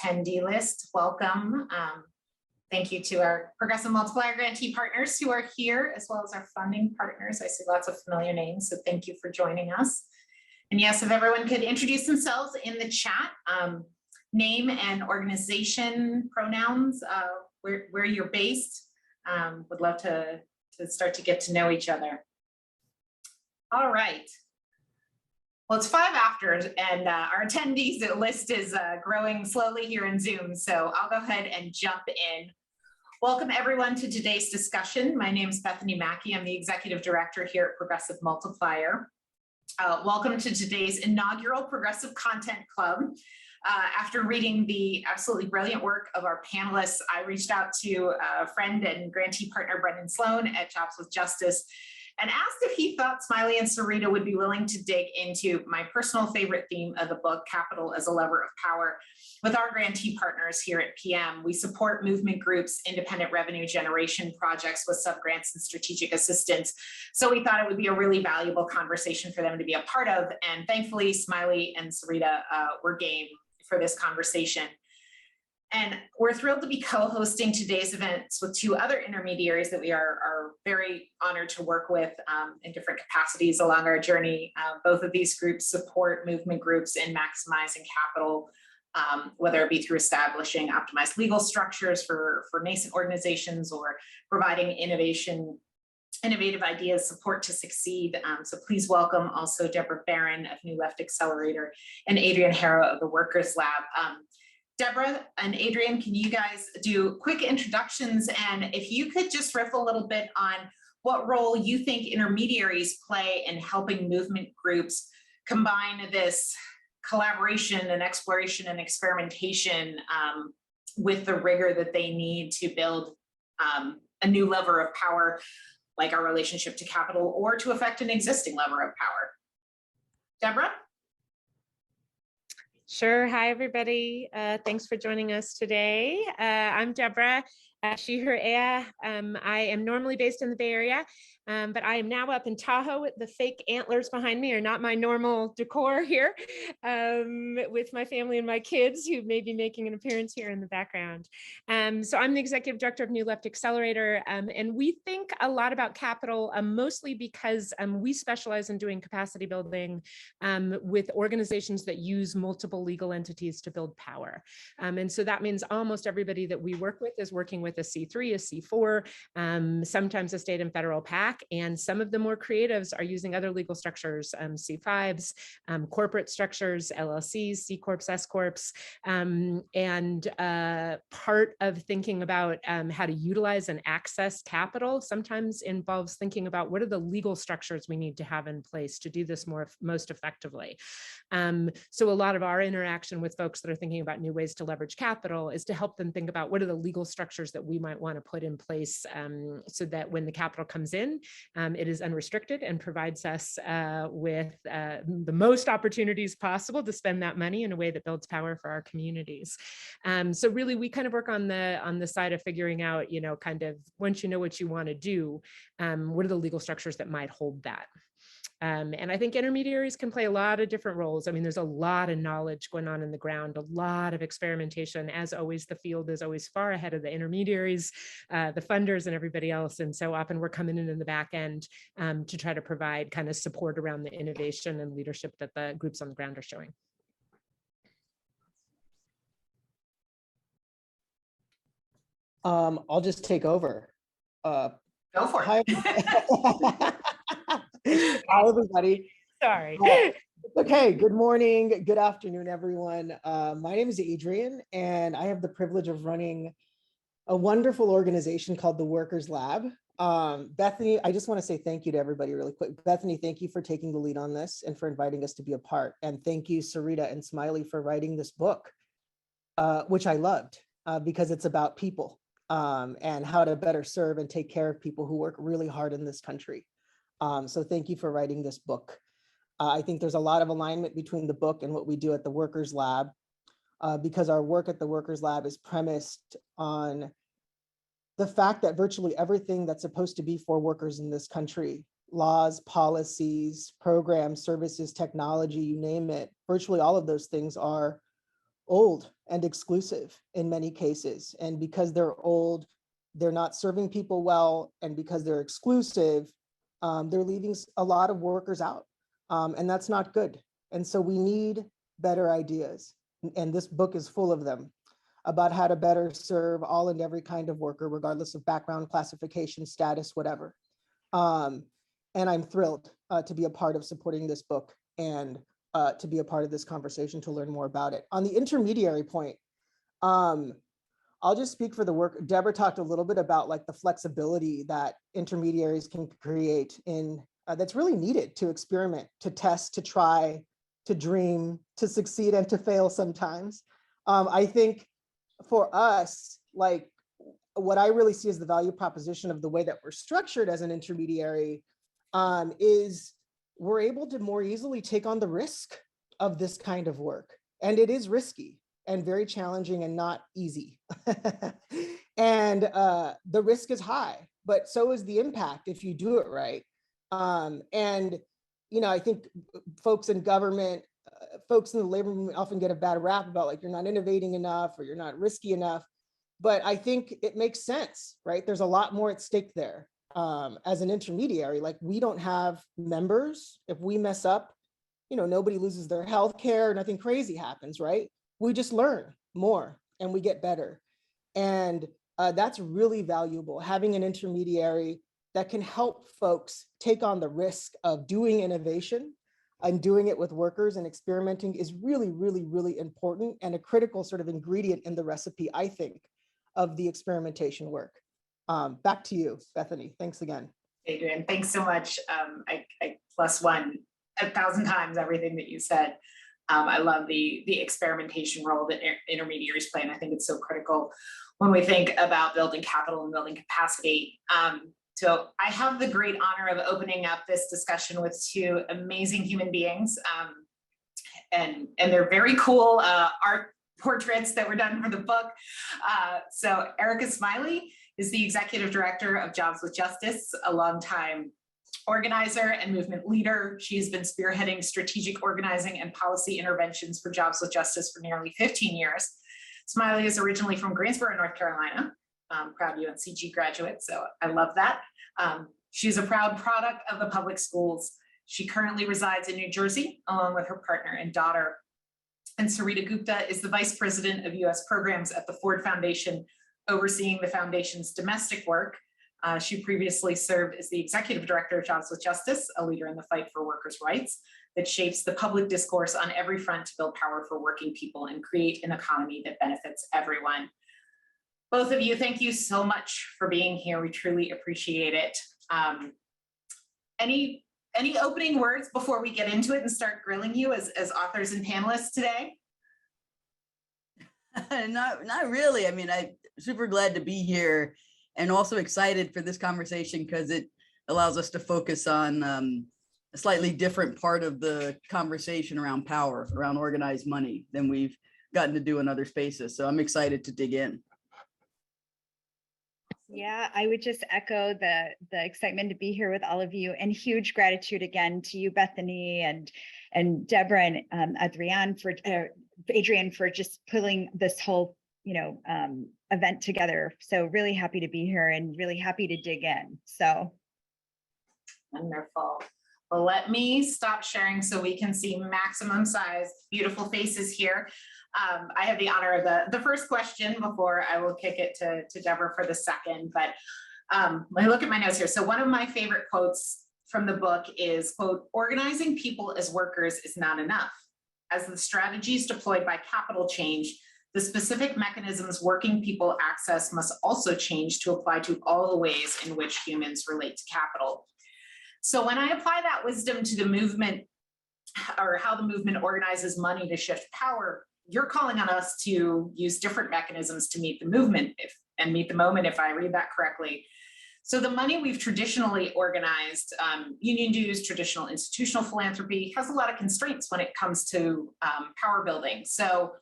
attendee list. Welcome. Thank you to our Progressive Multiplier grantee partners who are here, as well as our funding partners. I see lots of familiar names, so thank you for joining us. And yes, if everyone could introduce themselves in the chat, name and organization, pronouns, where you're based. Would love to start to get to know each other. All right. Well, it's 5 after, and our attendees list is growing slowly here in Zoom, so I'll go ahead and jump in. Welcome everyone to today's discussion. My name is Bethany Mackey. I'm the Executive Director here at Progressive Multiplier. Welcome to today's inaugural Progressive Content Club. After reading the absolutely brilliant work of our panelists, I reached out to a friend and grantee partner, Brendan Sloan at Jobs with Justice, and asked if he thought Smiley and Sarita would be willing to dig into my personal favorite theme of the book, Capital as a Lever of Power. With our grantee partners here at PM, we support movement groups, independent revenue generation projects with subgrants and strategic assistance. So we thought it would be a really valuable conversation for them to be a part of. And thankfully, Smiley and Sarita were game for this conversation. And we're thrilled to be co-hosting today's events with 2 other intermediaries that we are very honored to work with in different capacities along our journey. Both of these groups support movement groups in maximizing capital, whether it be through establishing optimized legal structures for nascent organizations or providing innovative ideas, support to succeed. So please welcome also Deborah Barron of New Left Accelerator and Adrian Harrow of the Workers Lab. Deborah and Adrian, can you guys do quick introductions? And if you could just riff a little bit on what role you think intermediaries play in helping movement groups combine this collaboration and exploration and experimentation with the rigor that they need to build a new lever of power, like our relationship to capital, or to affect an existing lever of power. Deborah? Sure. Hi, everybody. Thanks for joining us today. I'm Deborah, she, her, I am normally based in the Bay Area, but I am now up in Tahoe. The fake antlers behind me are not my normal decor here, with my family and my kids who may be making an appearance here in the background. So I'm the Executive Director of New Left Accelerator, and we think a lot about capital, mostly because we specialize in doing capacity building with organizations that use multiple legal entities to build power. And so that means almost everybody that we work with is working with a C3, a C4, sometimes a state and federal PAC, and some of the more creatives are using other legal structures, C5s, corporate structures, LLCs, C Corps, S Corps, and part of thinking about how to utilize and access capital sometimes involves thinking about what are the legal structures we need to have in place to do this most effectively. So a lot of our interaction with folks that are thinking about new ways to leverage capital is to help them think about what are the legal structures that we might want to put in place so that when the capital comes in, it is unrestricted and provides us with the most opportunities possible to spend that money in a way that builds power for our communities. So really, we kind of work on the side of figuring out, kind of once you know what you want to do, what are the legal structures that might hold that? And I think intermediaries can play a lot of different roles. I mean, there's a lot of knowledge going on in the ground, a lot of experimentation. As always, the field is always far ahead of the intermediaries, the funders, and everybody else. And so often we're coming in the back end to try to provide kind of support around the innovation and leadership that the groups on the ground are showing. I'll just take over. Go for it. Hi. Hi, everybody. Sorry. Okay, good morning, good afternoon, everyone. My name is Adrian, and I have the privilege of running a wonderful organization called the Workers Lab. Bethany, I just want to say thank you to everybody really quick. Bethany, thank you for taking the lead on this and for inviting us to be a part. And thank you, Sarita and Smiley, for writing this book, which I loved because it's about people and how to better serve and take care of people who work really hard in this country. So thank you for writing this book. I think there's a lot of alignment between the book and what we do at the Workers Lab, because our work at the Workers Lab is premised on the fact that virtually everything that's supposed to be for workers in this country, laws, policies, programs, services, technology, you name it, virtually all of those things are old and exclusive in many cases. And because they're old, they're not serving people well. And because they're exclusive, they're leaving a lot of workers out. And that's not good. And so we need better ideas. And this book is full of them about how to better serve all and every kind of worker, regardless of background, classification, status, whatever. And I'm thrilled to be a part of supporting this book and to be a part of this conversation to learn more about it. On the intermediary point, I'll just speak for the work. Deborah talked a little bit about like the flexibility that intermediaries can create in that's really needed to experiment, to test, to try, to dream, to succeed, and to fail sometimes. I think for us, like what I really see as the value proposition of the way that we're structured as an intermediary is we're able to more easily take on the risk of this kind of work. And it is risky and very challenging and not easy. And the risk is high, but so is the impact if you do it right. And, you know, I think folks in government, folks in the labor movement often get a bad rap about like, you're not innovating enough or you're not risky enough. But I think it makes sense, right? There's a lot more at stake there. As an intermediary, like we don't have members. If we mess up, you know, nobody loses their health care, nothing crazy happens, right? We just learn more and we get better. And that's really valuable, having an intermediary that can help folks take on the risk of doing innovation and doing it with workers and experimenting is really, really, really important and a critical sort of ingredient in the recipe, I think, of the experimentation work. Back to you, Bethany. Thanks again. Adrian, thanks so much. I plus one 1,000 times everything that you said. I love the experimentation role that intermediaries play, and I think it's so critical when we think about building capital and building capacity. So I have the great honor of opening up this discussion with two amazing human beings, and they're very cool art portraits that were done for the book. So Erica Smiley is the Executive Director of Jobs with Justice, a longtime organizer and movement leader. She's been spearheading strategic organizing and policy interventions for Jobs with Justice for nearly 15 years. Smiley is originally from Greensboro, North Carolina, proud UNCG graduate, so I love that. She's a proud product of the public schools. She currently resides in New Jersey, along with her partner and daughter. And Sarita Gupta is the Vice President of US Programs at the Ford Foundation, overseeing the foundation's domestic work. She previously served as the Executive Director of Jobs with Justice, a leader in the fight for workers' rights that shapes the public discourse on every front to build power for working people and create an economy that benefits everyone. Both of you, thank you so much for being here. We truly appreciate it. Any opening words before we get into it and start grilling you as authors and panelists today? Not really. I mean, I'm super glad to be here and also excited for this conversation because it allows us to focus on a slightly different part of the conversation around power, around organized money than we've gotten to do in other spaces. So I'm excited to dig in. Yeah, I would just echo the excitement to be here with all of you, and huge gratitude again to you, Bethany, and Deborah and Adrian for just pulling this whole event together. So really happy to be here and really happy to dig in. So wonderful. Well, let me stop sharing so we can see maximum size, beautiful faces here. I have the honor of the first question before I will kick it to Deborah for the second, but let me look at my notes here. So one of my favorite quotes from the book is, quote, "Organizing people as workers is not enough. As the strategies deployed by capital change, the specific mechanisms working people access must also change to apply to all the ways in which humans relate to capital." So when I apply that wisdom to the movement, or how the movement organizes money to shift power, you're calling on us to use different mechanisms to meet the movement and meet the moment, if I read that correctly. So the money we've traditionally organized, union dues, traditional institutional philanthropy, has a lot of constraints when it comes to power building. So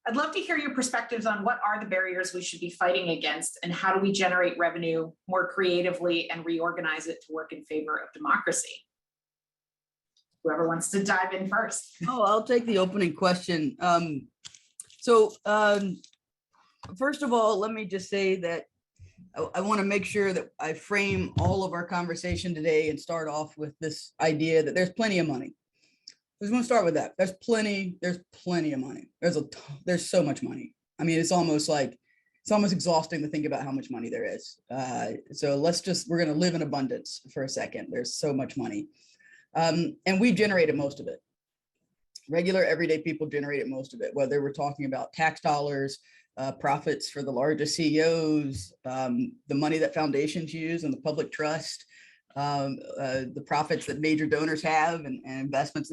I'd love to hear your perspectives on what are the barriers we should be fighting against, and how do we generate revenue more creatively and reorganize it to work in favor of democracy? Whoever wants to dive in first. Oh, I'll take the opening question. So first of all, let me just say that I want to make sure that I frame all of our conversation today and start off with this idea that there's plenty of money. I just want to start with that. There's plenty of money. There's so much money. I mean, it's almost exhausting to think about how much money there is. So we're going to live in abundance for a second. There's so much money. And we've generated most of it. Regular everyday people generated most of it, whether we're talking about tax dollars, profits for the largest CEOs, the money that foundations use and the public trust, the profits that major donors have and investments.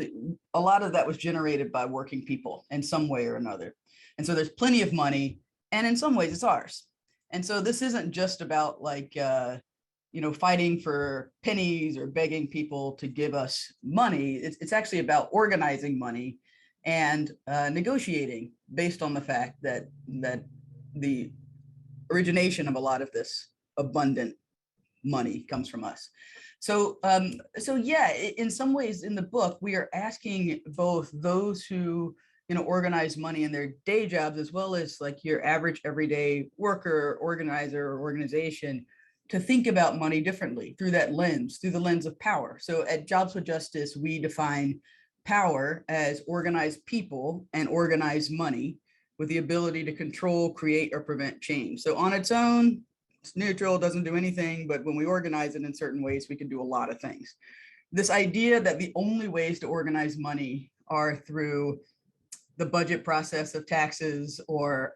A lot of that was generated by working people in some way or another. And so there's plenty of money, and in some ways it's ours. And so this isn't just about like, fighting for pennies or begging people to give us money. It's actually about organizing money and negotiating based on the fact that the origination of a lot of this abundant money comes from us. So yeah, in some ways in the book, we are asking both those who organize money in their day jobs, as well as like your average everyday worker, organizer, or organization, to think about money differently through the lens of power. So at Jobs with Justice, we define power as organized people and organized money with the ability to control, create, or prevent change. So on its own, it's neutral, doesn't do anything, but when we organize it in certain ways, we can do a lot of things. This idea that the only ways to organize money are through the budget process of taxes or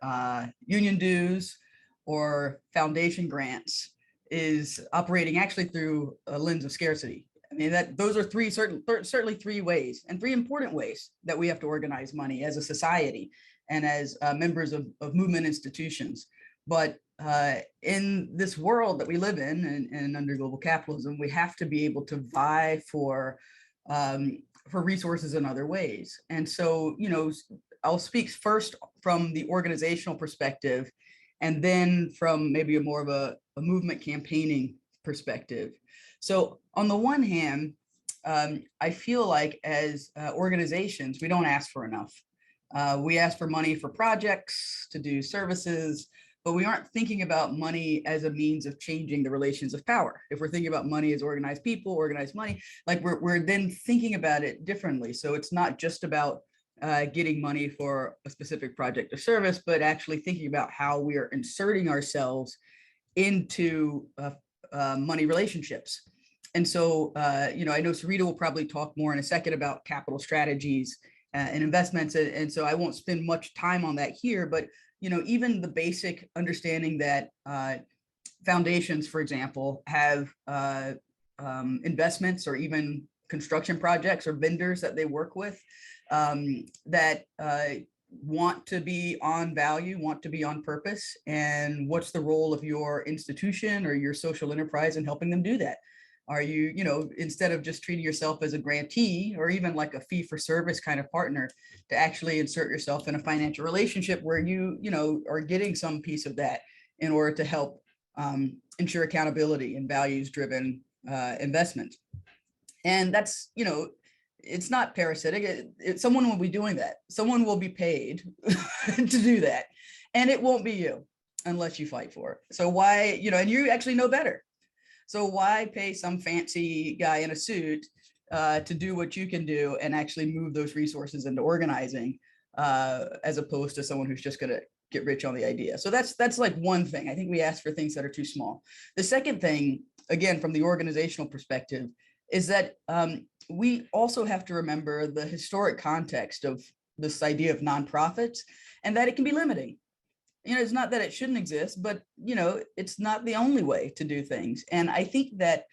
union dues or foundation grants is operating actually through a lens of scarcity. I mean, those are certainly three ways, and three important ways that we have to organize money as a society and as members of movement institutions. But in this world that we live in and under global capitalism, we have to be able to vie for resources in other ways. And so, I'll speak first from the organizational perspective, and then from maybe a more of a movement campaigning perspective. So on the one hand, I feel like as organizations, we don't ask for enough. We ask for money for projects, to do services, but we aren't thinking about money as a means of changing the relations of power. If we're thinking about money as organized people, organized money, like we're then thinking about it differently. So it's not just about getting money for a specific project or service, but actually thinking about how we are inserting ourselves into money relationships. And so, I know Sarita will probably talk more in a second about capital strategies and investments. And so I won't spend much time on that here, but, even the basic understanding that foundations, for example, have investments or even construction projects or vendors that they work with that want to be on value, want to be on purpose, and what's the role of your institution or your social enterprise in helping them do that? Are you, instead of just treating yourself as a grantee or even like a fee for service kind of partner, to actually insert yourself in a financial relationship where you are getting some piece of that in order to help ensure accountability and values driven investment. And that's, it's not parasitic. Someone will be doing that. Someone will be paid to do that. And it won't be you unless you fight for it. So why, and you actually know better. So why pay some fancy guy in a suit to do what you can do and actually move those resources into organizing as opposed to someone who's just going to get rich on the idea? So that's like one thing. I think we ask for things that are too small. The second thing, again, from the organizational perspective, is that we also have to remember the historic context of this idea of nonprofits and that it can be limiting. It's not that it shouldn't exist, but, it's not the only way to do things. And I think that,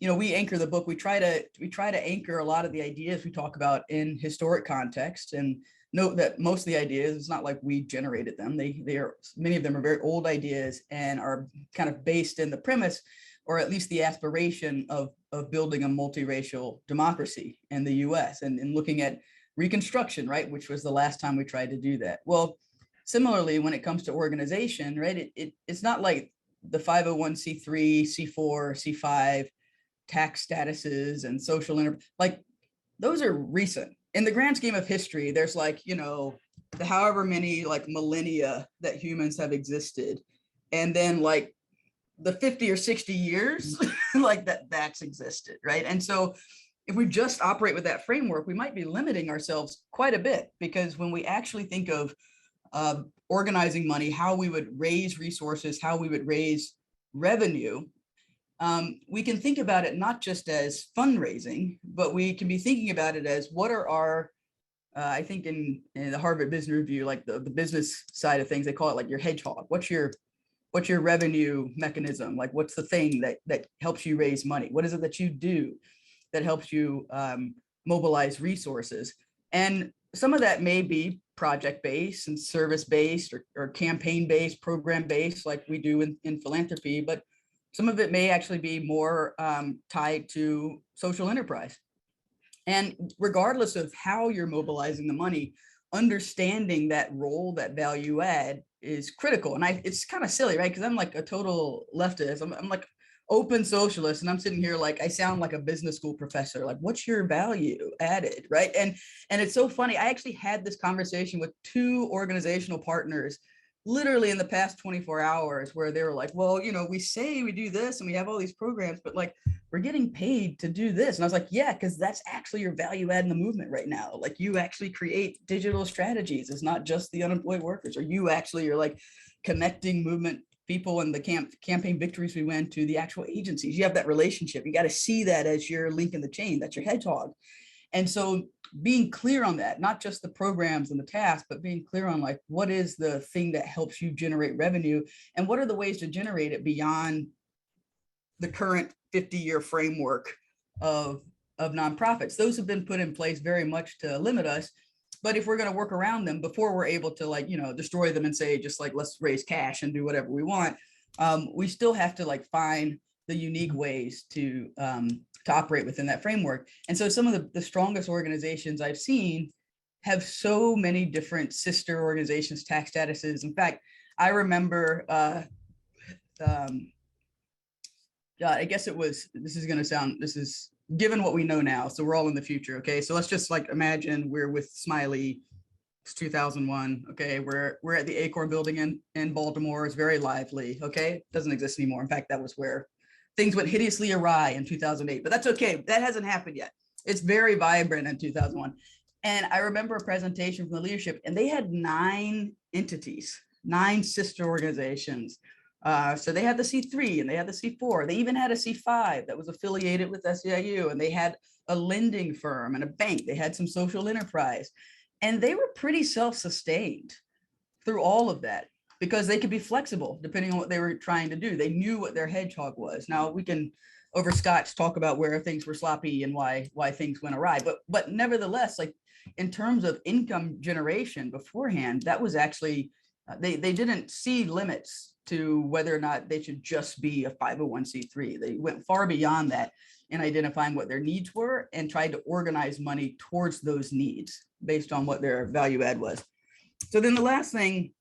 we anchor the book. We try to anchor a lot of the ideas we talk about in historic context, and note that most of the ideas, it's not like we generated them. Many of them are very old ideas and are kind of based in the premise, or at least the aspiration of building a multiracial democracy in the US and looking at Reconstruction, right, which was the last time we tried to do that. Well, similarly, when it comes to organization, right, it's not like the 501c3, C4, C5 tax statuses and social like those are recent. In the grand scheme of history, there's like, the however many like millennia that humans have existed, and then like the 50 or 60 years like that's existed, right? And so if we just operate with that framework, we might be limiting ourselves quite a bit, because when we actually think of organizing money, how we would raise resources, how we would raise revenue, we can think about it not just as fundraising, but we can be thinking about it as what are our, I think in the Harvard Business Review, like the business side of things, they call it like your hedgehog. What's your revenue mechanism? Like, what's the thing that helps you raise money? What is it that you do that helps you mobilize resources? And some of that may be project-based and service-based or campaign-based, program-based, like we do in philanthropy, but some of it may actually be more tied to social enterprise. And regardless of how you're mobilizing the money, understanding that role, that value add is critical. And it's kind of silly, right? Because I'm like a total leftist. I'm like open socialist, and I'm sitting here like I sound like a business school professor. Like, what's your value added, right? And it's so funny. I actually had this conversation with 2 organizational partners literally in the past 24 hours, where they were like, well, we say we do this and we have all these programs, but like we're getting paid to do this. And I was like, yeah, because that's actually your value add in the movement right now. Like, you actually create digital strategies. It's not just the unemployed workers, or you actually are like connecting movement people and the campaign victories we win to the actual agencies. You have that relationship. You got to see that as your link in the chain. That's your hedgehog. And so being clear on that, not just the programs and the tasks, but being clear on like, what is the thing that helps you generate revenue, and what are the ways to generate it beyond the current 50-year framework of nonprofits. Those have been put in place very much to limit us. But if we're going to work around them before we're able to like, destroy them and say, just like, let's raise cash and do whatever we want, we still have to like find the unique ways to operate within that framework. And so some of the strongest organizations I've seen have so many different sister organizations, tax statuses. In fact, I remember, I guess it was, this is given what we know now, so we're all in the future, okay? So let's just like imagine we're with Smiley, it's 2001, okay? We're at the Acorn building in Baltimore. It's very lively, okay? Doesn't exist anymore. In fact, that was where things went hideously awry in 2008, but that's okay. That hasn't happened yet. It's very vibrant in 2001. And I remember a presentation from the leadership, and they had 9 entities, 9 sister organizations. So they had the C3 and they had the C4. They even had a C5 that was affiliated with SEIU, and they had a lending firm and a bank. They had some social enterprise, and they were pretty self-sustained through all of that, because they could be flexible depending on what they were trying to do. They knew what their hedgehog was. Now we can over scotch talk about where things were sloppy and why things went awry, but nevertheless, like in terms of income generation beforehand, that was actually, they didn't see limits to whether or not they should just be a 501c3. They went far beyond that in identifying what their needs were and tried to organize money towards those needs based on what their value add was. So then the last thing,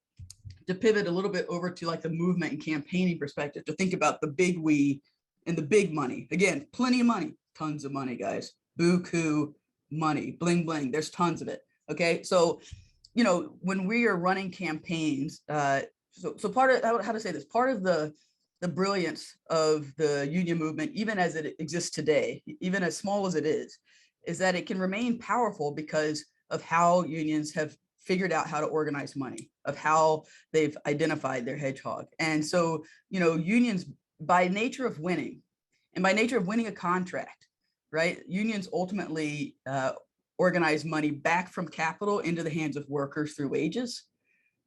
to pivot a little bit over to like the movement and campaigning perspective, to think about the big we and the big money. Again, plenty of money, tons of money, guys. Buku money, bling, bling. There's tons of it. Okay. So, when we are running campaigns, so part of, how to say this, part of the brilliance of the union movement, even as it exists today, even as small as it is that it can remain powerful because of how unions have figured out how to organize money, of how they've identified their hedgehog. And so, unions, by nature of winning, and by nature of winning a contract, right? Unions ultimately organize money back from capital into the hands of workers through wages,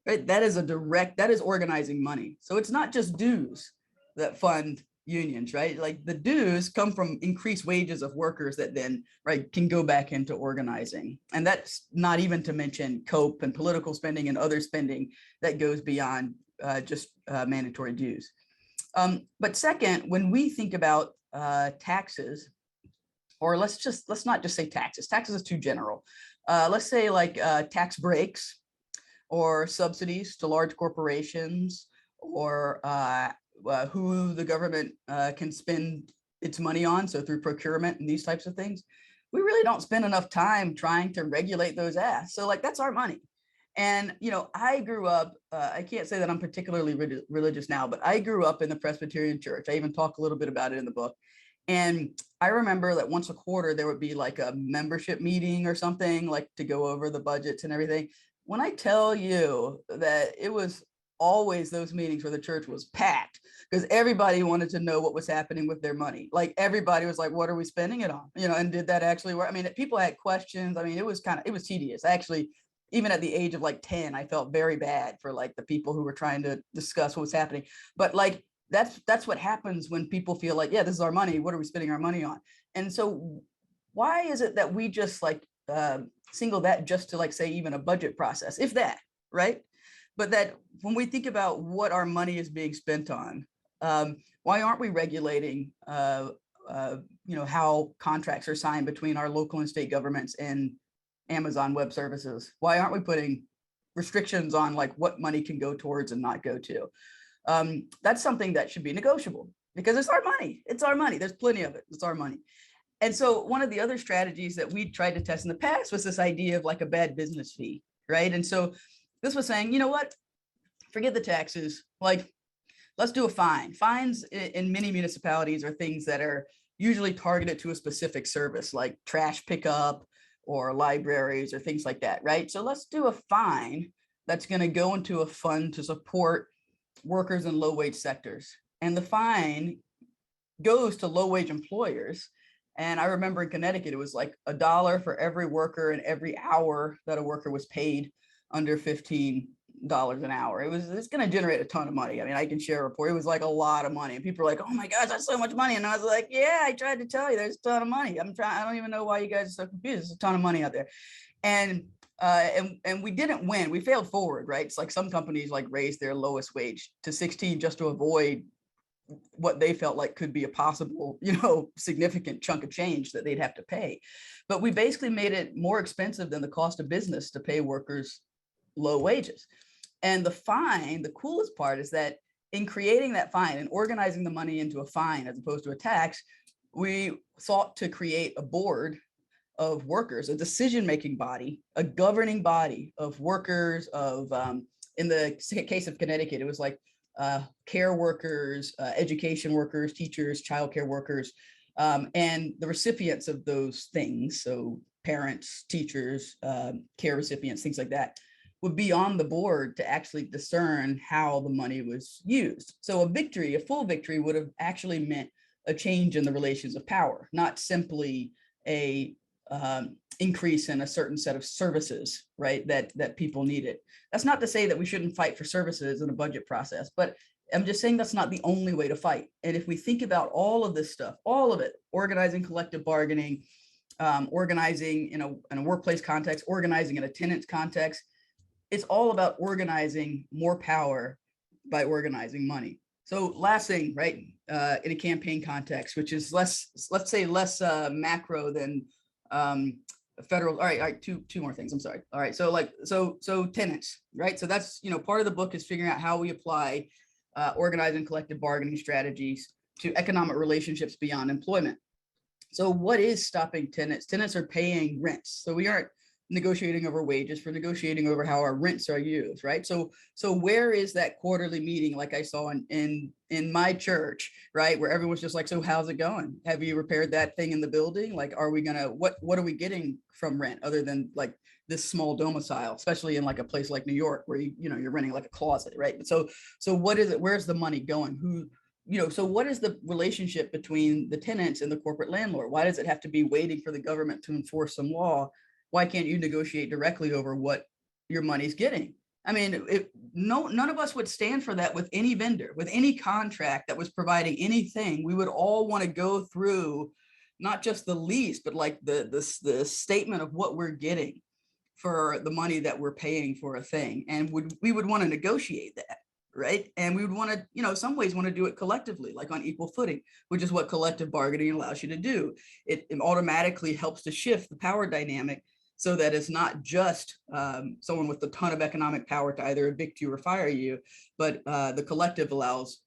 right? That is organizing money. So it's not just dues that fund unions, right? Like the dues come from increased wages of workers that then, right, can go back into organizing. And that's not even to mention COPE and political spending and other spending that goes beyond just mandatory dues. But second, when we think about taxes, or let's not just say taxes. Taxes is too general. Let's say like tax breaks or subsidies to large corporations, or who the government can spend its money on. So through procurement and these types of things, we really don't spend enough time trying to regulate those asks. So like, that's our money. And, I grew up, I can't say that I'm particularly religious now, but I grew up in the Presbyterian church. I even talk a little bit about it in the book. And I remember that once a quarter, there would be like a membership meeting or something, like to go over the budgets and everything. When I tell you that it was always those meetings where the church was packed, because everybody wanted to know what was happening with their money. Like everybody was like, what are we spending it on? And did that actually work? I mean, people had questions. I mean, it was tedious. Actually, even at the age of like 10, I felt very bad for like the people who were trying to discuss what was happening. But like, that's what happens when people feel like, yeah, this is our money. What are we spending our money on? And so why is it that we just like single that just to like say even a budget process, if that, right? But that when we think about what our money is being spent on, why aren't we regulating, how contracts are signed between our local and state governments and Amazon Web Services? Why aren't we putting restrictions on like what money can go towards and not go to? That's something that should be negotiable because it's our money. It's our money. There's plenty of it. It's our money. And so one of the other strategies that we tried to test in the past was this idea of like a bad business fee, right? And so this was saying, you know what, forget the taxes, like let's do a fine. Fines in many municipalities are things that are usually targeted to a specific service like trash pickup or libraries or things like that, right? So let's do a fine that's going to go into a fund to support workers in low wage sectors. And the fine goes to low wage employers. And I remember in Connecticut, it was like $1 for every worker and every hour that a worker was paid under $15 an hour. It's going to generate a ton of money. I mean, I can share a report. It was like a lot of money. And people are like, oh my gosh, that's so much money. And I was like, yeah, I tried to tell you there's a ton of money. I don't even know why you guys are so confused. There's a ton of money out there. And we didn't win. We failed forward, right? It's like some companies like raised their lowest wage to 16 just to avoid what they felt like could be a possible, significant chunk of change that they'd have to pay. But we basically made it more expensive than the cost of business to pay workers low wages. And the coolest part is that in creating that fine and organizing the money into a fine as opposed to a tax, we sought to create a board of workers, a decision-making body, a governing body of workers in the case of Connecticut, it was like care workers, education workers, teachers, childcare workers, and the recipients of those things. So parents, teachers, care recipients, things like that would be on the board to actually discern how the money was used. So a full victory would have actually meant a change in the relations of power, not simply a increase in a certain set of services, right, that people needed. That's not to say that we shouldn't fight for services in a budget process, but I'm just saying that's not the only way to fight. And if we think about all of this stuff, all of it, organizing collective bargaining, organizing in a workplace context, organizing in a tenant's context, it's all about organizing more power by organizing money. So last thing, right, in a campaign context, which is let's say less macro than federal. All right, two more things. I'm sorry. All right, so tenants, right? So that's part of the book is figuring out how we apply organizing collective bargaining strategies to economic relationships beyond employment. So what is stopping tenants? Tenants are paying rents, so we aren't negotiating over wages, for negotiating over how our rents are used, right? So where is that quarterly meeting like I saw in my church, right? Where everyone's just like, so how's it going? Have you repaired that thing in the building? Like, are we gonna, what are we getting from rent other than like this small domicile, especially in like a place like New York where you're renting like a closet, right? So what is it? Where's the money going? So what is the relationship between the tenants and the corporate landlord? Why does it have to be waiting for the government to enforce some law? Why can't you negotiate directly over what your money's getting? I mean, none of us would stand for that with any vendor, with any contract that was providing anything. We would all want to go through not just the lease, but like the statement of what we're getting for the money that we're paying for a thing. And we would want to negotiate that, right? And we would want to, some ways want to do it collectively, like on equal footing, which is what collective bargaining allows you to do. It automatically helps to shift the power dynamic so that it's not just someone with a ton of economic power to either evict you or fire you, but the collective allows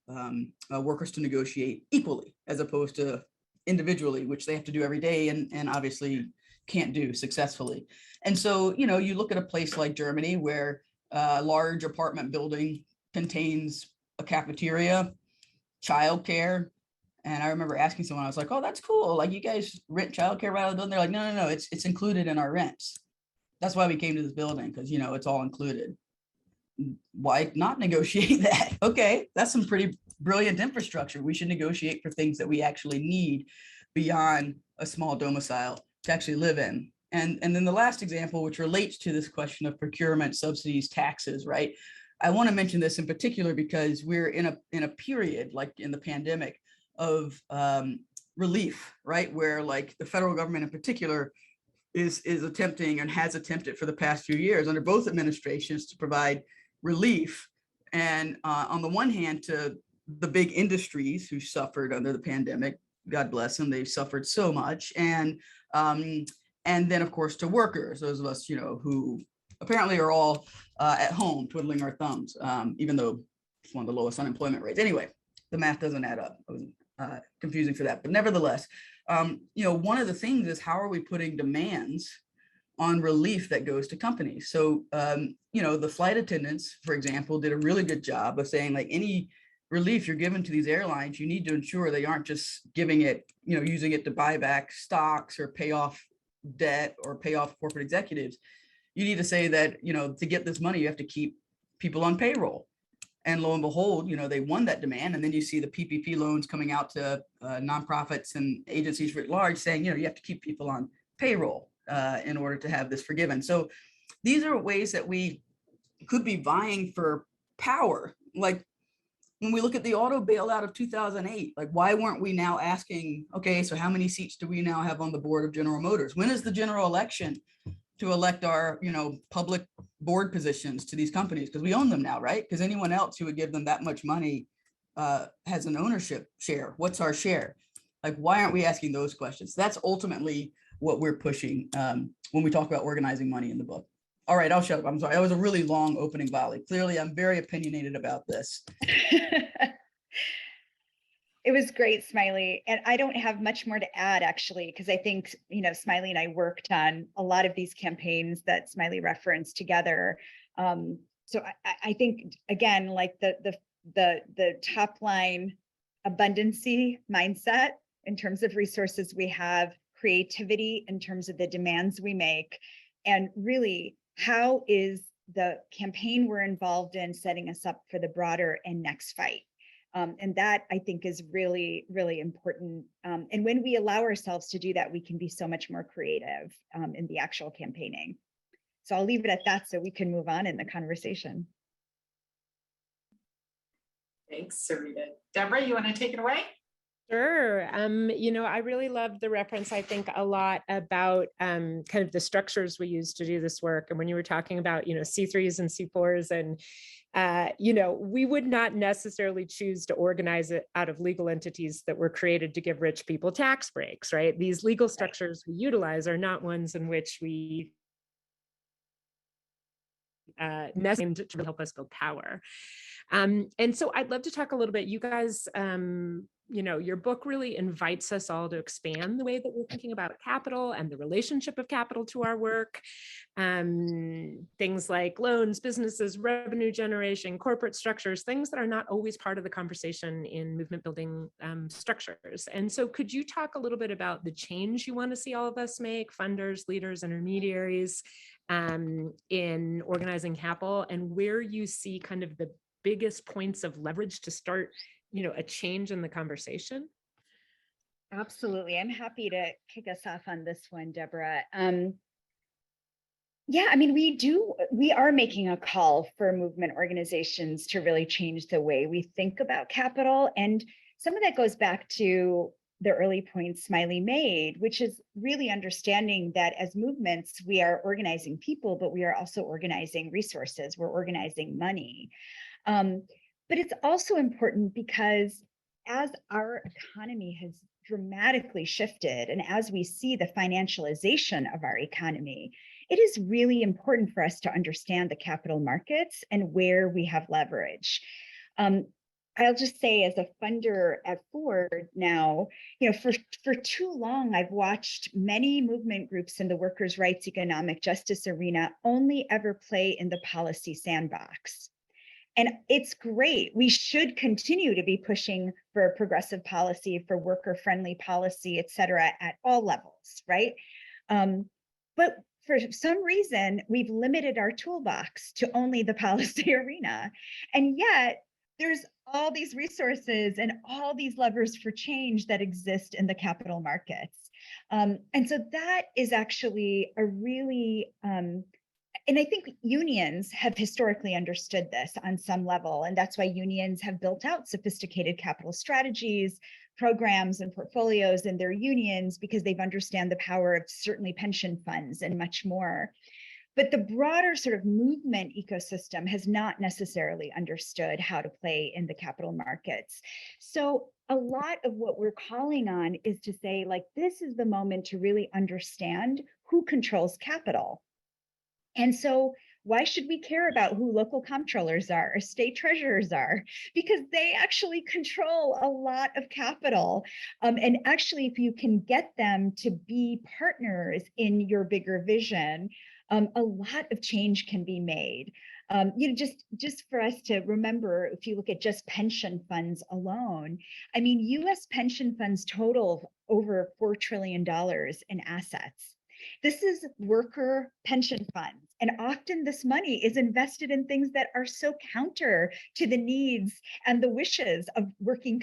workers to negotiate equally as opposed to individually, which they have to do every day. And obviously, can't do successfully. And so, you know, you look at a place like Germany where a large apartment building contains a cafeteria, childcare. And I remember asking someone, I was like, oh, that's cool. Like, you guys rent childcare right out of the building? They're like, no, it's included in our rents. That's why we came to this building, because, you know, it's all included. Why not negotiate that? Okay, that's some pretty brilliant infrastructure. We should negotiate for things that we actually need beyond a small domicile to actually live in. And then the last example, which relates to this question of procurement, subsidies, taxes, right? I want to mention this in particular because we're in a period like in the pandemic of relief, right? Where like the federal government in particular is attempting and has attempted for the past few years under both administrations to provide relief. And on the one hand, to the big industries who suffered under the pandemic, God bless them, they've suffered so much. And then of course to workers, those of us, you know, who apparently are all at home twiddling our thumbs, even though it's one of the lowest unemployment rates. Anyway, the math doesn't add up. It was confusing for that, but nevertheless, you know, one of the things is how are we putting demands on relief that goes to companies? So, you know, the flight attendants, for example, did a really good job of saying like any relief you're giving to these airlines, you need to ensure they aren't just giving it, you know, using it to buy back stocks or pay off debt or pay off corporate executives. You need to say that, you know, to get this money, you have to keep people on payroll. And lo and behold, you know, they won that demand. And then you see the PPP loans coming out to nonprofits and agencies writ large saying, you know, you have to keep people on payroll in order to have this forgiven. So these are ways that we could be vying for power. Like when we look at the auto bailout of 2008, like why weren't we now asking, okay, so how many seats do we now have on the board of General Motors? When is the general election to elect our, you know, public board positions to these companies? Because we own them now, right? Because anyone else who would give them that much money has an ownership share. What's our share? Like, why aren't we asking those questions? That's ultimately what we're pushing when we talk about organizing money in the book. All right, I'll shut up. I'm sorry. That was a really long opening volley. Clearly, I'm very opinionated about this. It was great, Smiley. And I don't have much more to add, actually, because I think, you know, Smiley and I worked on a lot of these campaigns that Smiley referenced together. So I think, again, like the top line abundancy mindset in terms of resources we have, creativity in terms of the demands we make, and really how is the campaign we're involved in setting us up for the broader and next fight. And that I think is really, really important. And when we allow ourselves to do that, we can be so much more creative in the actual campaigning. So I'll leave it at that so we can move on in the conversation. Thanks, Sarita. Deborah, you want to take it away? Sure. You know, I really loved the reference, I think, a lot about kind of the structures we use to do this work. And when you were talking about, you know, C3s and C4s and you know, we would not necessarily choose to organize it out of legal entities that were created to give rich people tax breaks, right? These legal structures we utilize are not ones in which we necessary to help us build power. And so I'd love to talk a little bit, you guys, you know, your book really invites us all to expand the way that we're thinking about capital and the relationship of capital to our work. Things like loans, businesses, revenue generation, corporate structures, things that are not always part of the conversation in movement building structures. And so could you talk a little bit about the change you want to see all of us make, funders, leaders, intermediaries, in organizing capital, and where you see kind of the biggest points of leverage to start, you know, a change in the conversation? Absolutely. I'm happy to kick us off on this one, Deborah. Yeah, I mean, we are making a call for movement organizations to really change the way we think about capital. And some of that goes back to the early points Smiley made, which is really understanding that as movements, we are organizing people, but we are also organizing resources. We're organizing money. But it's also important because as our economy has dramatically shifted, and as we see the financialization of our economy, it is really important for us to understand the capital markets and where we have leverage. I'll just say, as a funder at Ford now, for too long, I've watched many movement groups in the workers' rights, economic justice arena only ever play in the policy sandbox. And it's great. We should continue to be pushing for progressive policy, for worker-friendly policy, et cetera, at all levels, right? But for some reason, we've limited our toolbox to only the policy arena. And yet, there's all these resources and all these levers for change that exist in the capital markets. And so that is actually a really, and I think unions have historically understood this on some level, and that's why unions have built out sophisticated capital strategies, programs, and portfolios in their unions, because they've understand the power of certainly pension funds and much more. But the broader sort of movement ecosystem has not necessarily understood how to play in the capital markets. So a lot of what we're calling on is to say, like, this is the moment to really understand who controls capital. And so why should we care about who local comptrollers are or state treasurers are? Because they actually control a lot of capital. And actually, if you can get them to be partners in your bigger vision, a lot of change can be made. Just for us to remember, if you look at just pension funds alone, I mean, US pension funds total over $4 trillion in assets. This is worker pension funds. And often this money is invested in things that are so counter to the needs and the wishes of working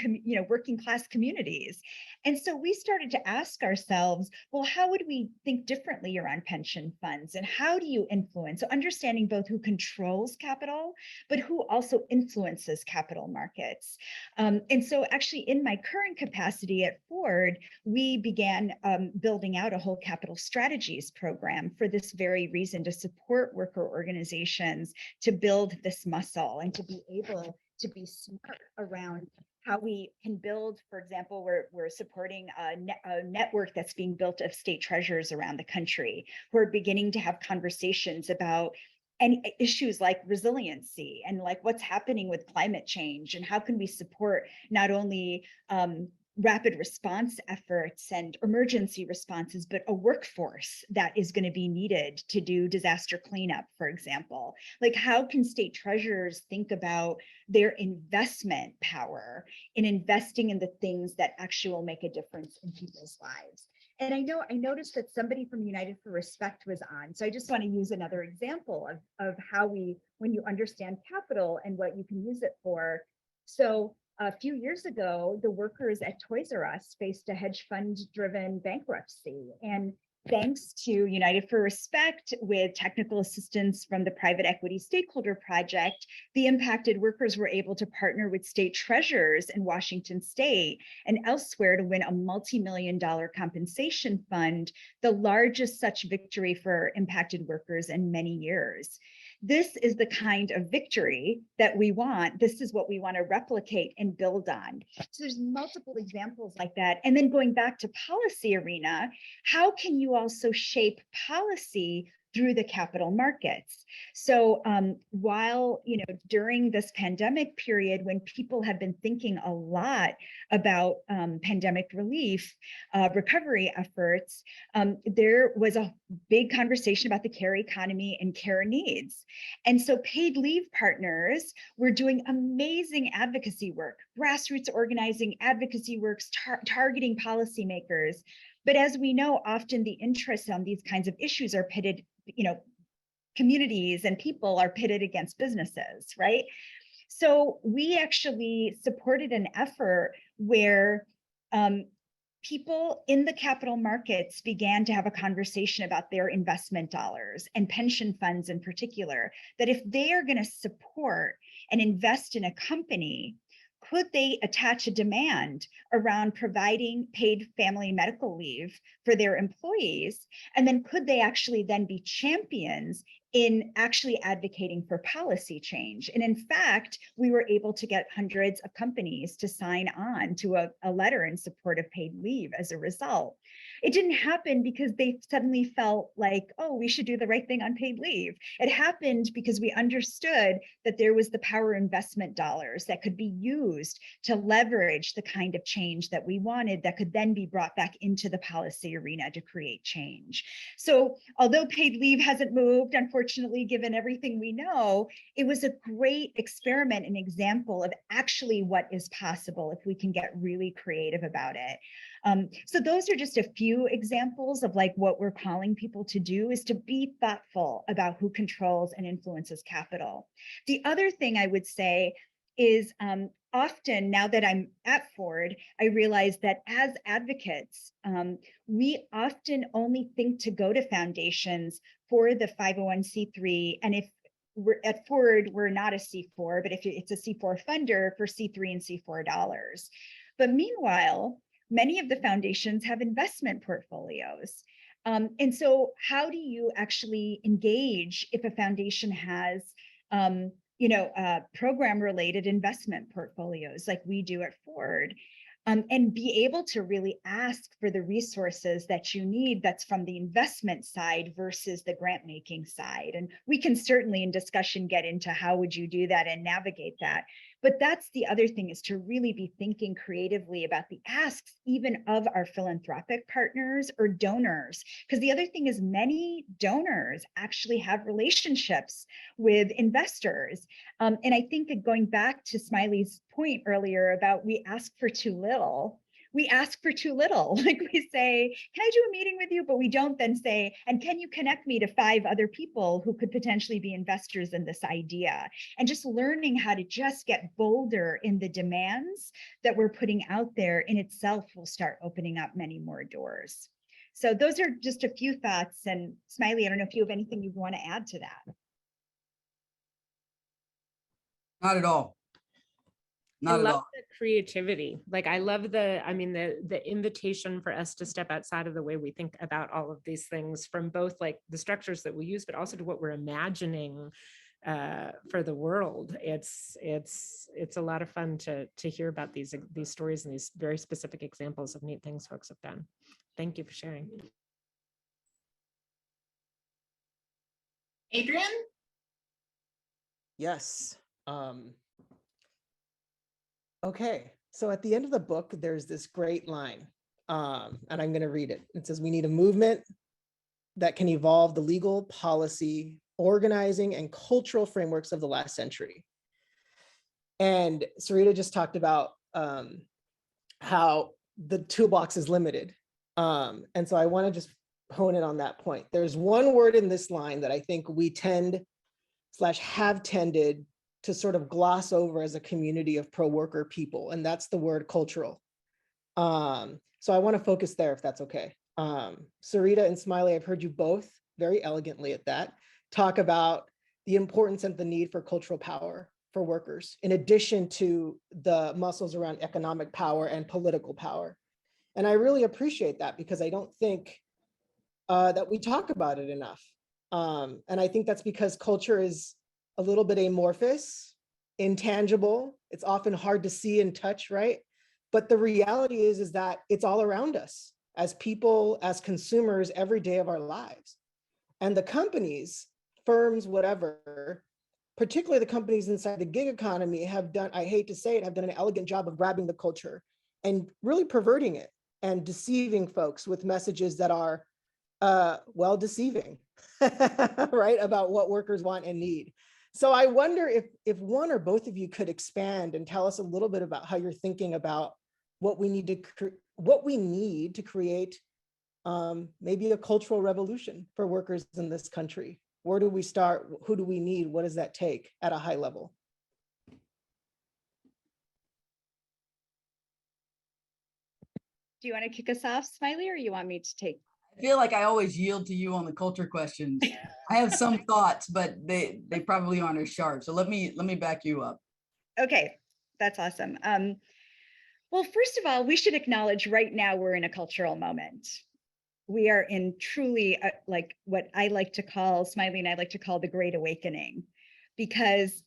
class communities. And so we started to ask ourselves, well, how would we think differently around pension funds? And how do you influence? So understanding both who controls capital, but who also influences capital markets. And so actually in my current capacity at Ford, we began building out a whole capital strategies program for this very reason, to support worker organizations to build this muscle and to be able to be smart around how we can build. For example, we're supporting a network that's being built of state treasurers around the country. We're beginning to have conversations about any issues like resiliency and like what's happening with climate change, and how can we support not only rapid response efforts and emergency responses, but a workforce that is going to be needed to do disaster cleanup, for example. Like, how can state treasurers think about their investment power in investing in the things that actually will make a difference in people's lives? And I noticed that somebody from United for Respect was on. So I just want to use another example of how when you understand capital and what you can use it for. So a few years ago, the workers at Toys R Us faced a hedge fund driven bankruptcy. And thanks to United for Respect, with technical assistance from the Private Equity Stakeholder Project, the impacted workers were able to partner with state treasurers in Washington State and elsewhere to win a multi-million-dollar compensation fund, the largest such victory for impacted workers in many years. This is the kind of victory that we want. This is what we want to replicate and build on. So there's multiple examples like that. And then going back to policy arena, how can you also shape policy through the capital markets? So while, during this pandemic period, when people have been thinking a lot about pandemic relief, recovery efforts, there was a big conversation about the care economy and care needs. And so paid leave partners were doing amazing advocacy work, grassroots organizing, advocacy works, targeting policymakers. But as we know, often the interests on these kinds of issues are pitted, communities and people are pitted against businesses, right? So we actually supported an effort where people in the capital markets began to have a conversation about their investment dollars, and pension funds in particular, that if they are going to support and invest in a company, could they attach a demand around providing paid family medical leave for their employees? And then could they actually then be champions in actually advocating for policy change. And in fact, we were able to get hundreds of companies to sign on to a letter in support of paid leave as a result. It didn't happen because they suddenly felt like, oh, we should do the right thing on paid leave. It happened because we understood that there was the power investment dollars that could be used to leverage the kind of change that we wanted that could then be brought back into the policy arena to create change. So although paid leave hasn't moved, unfortunately, given everything we know, it was a great experiment and example of actually what is possible if we can get really creative about it. So those are just a few examples of like what we're calling people to do, is to be thoughtful about who controls and influences capital. The other thing I would say is often, now that I'm at Ford, I realize that as advocates, we often only think to go to foundations for the 501c3. And if we're at Ford, we're not a C4, but if it's a C4 funder, for C3 and C4 dollars. But meanwhile, many of the foundations have investment portfolios. And so how do you actually engage if a foundation has program-related investment portfolios like we do at Ford, and be able to really ask for the resources that you need that's from the investment side versus the grant-making side. And we can certainly in discussion get into how would you do that and navigate that. But that's the other thing, is to really be thinking creatively about the asks even of our philanthropic partners or donors. Because the other thing is many donors actually have relationships with investors. And I think going back to Smiley's point earlier about we ask for too little, we ask for too little. Like we say, can I do a meeting with you? But we don't then say, and can you connect me to 5 other people who could potentially be investors in this idea? And just learning how to just get bolder in the demands that we're putting out there in itself will start opening up many more doors. So those are just a few thoughts. And Smiley, I don't know if you have anything you want to add to that. Not at all. I Not at love all. the creativity. Like I love the invitation for us to step outside of the way we think about all of these things, from both like the structures that we use, but also to what we're imagining for the world. It's a lot of fun to hear about these stories and these very specific examples of neat things folks have done. Thank you for sharing. Adrian? Yes. Okay, so at the end of the book, there's this great line, and I'm going to read it. It says, we need a movement that can evolve the legal, policy, organizing, and cultural frameworks of the last century. And Sarita just talked about how the toolbox is limited. And so I want to just hone in on that point. There's one word in this line that I think we have tended to sort of gloss over as a community of pro-worker people, and that's the word cultural. So I want to focus there, if that's okay. Sarita and Smiley, I've heard you both very elegantly at that, talk about the importance and the need for cultural power for workers, in addition to the muscles around economic power and political power. And I really appreciate that, because I don't think that we talk about it enough. And I think that's because culture is a little bit amorphous, intangible. It's often hard to see and touch, right? But the reality is that it's all around us as people, as consumers, every day of our lives. And the companies, firms, whatever, particularly the companies inside the gig economy have done, I hate to say it, have done an elegant job of grabbing the culture and really perverting it and deceiving folks with messages that are, well, deceiving, right? About what workers want and need. So I wonder if one or both of you could expand and tell us a little bit about how you're thinking about what we need to create maybe a cultural revolution for workers in this country. Where do we start? Who do we need? What does that take at a high level? Do you want to kick us off, Smiley, or you want me to take? I feel like I always yield to you on the culture questions. I have some thoughts, but they probably aren't as sharp. So let me back you up. Okay, that's awesome. Well, first of all, we should acknowledge right now we're in a cultural moment. we are in truly like what I like to call, Smiley and I like to call the Great Awakening, because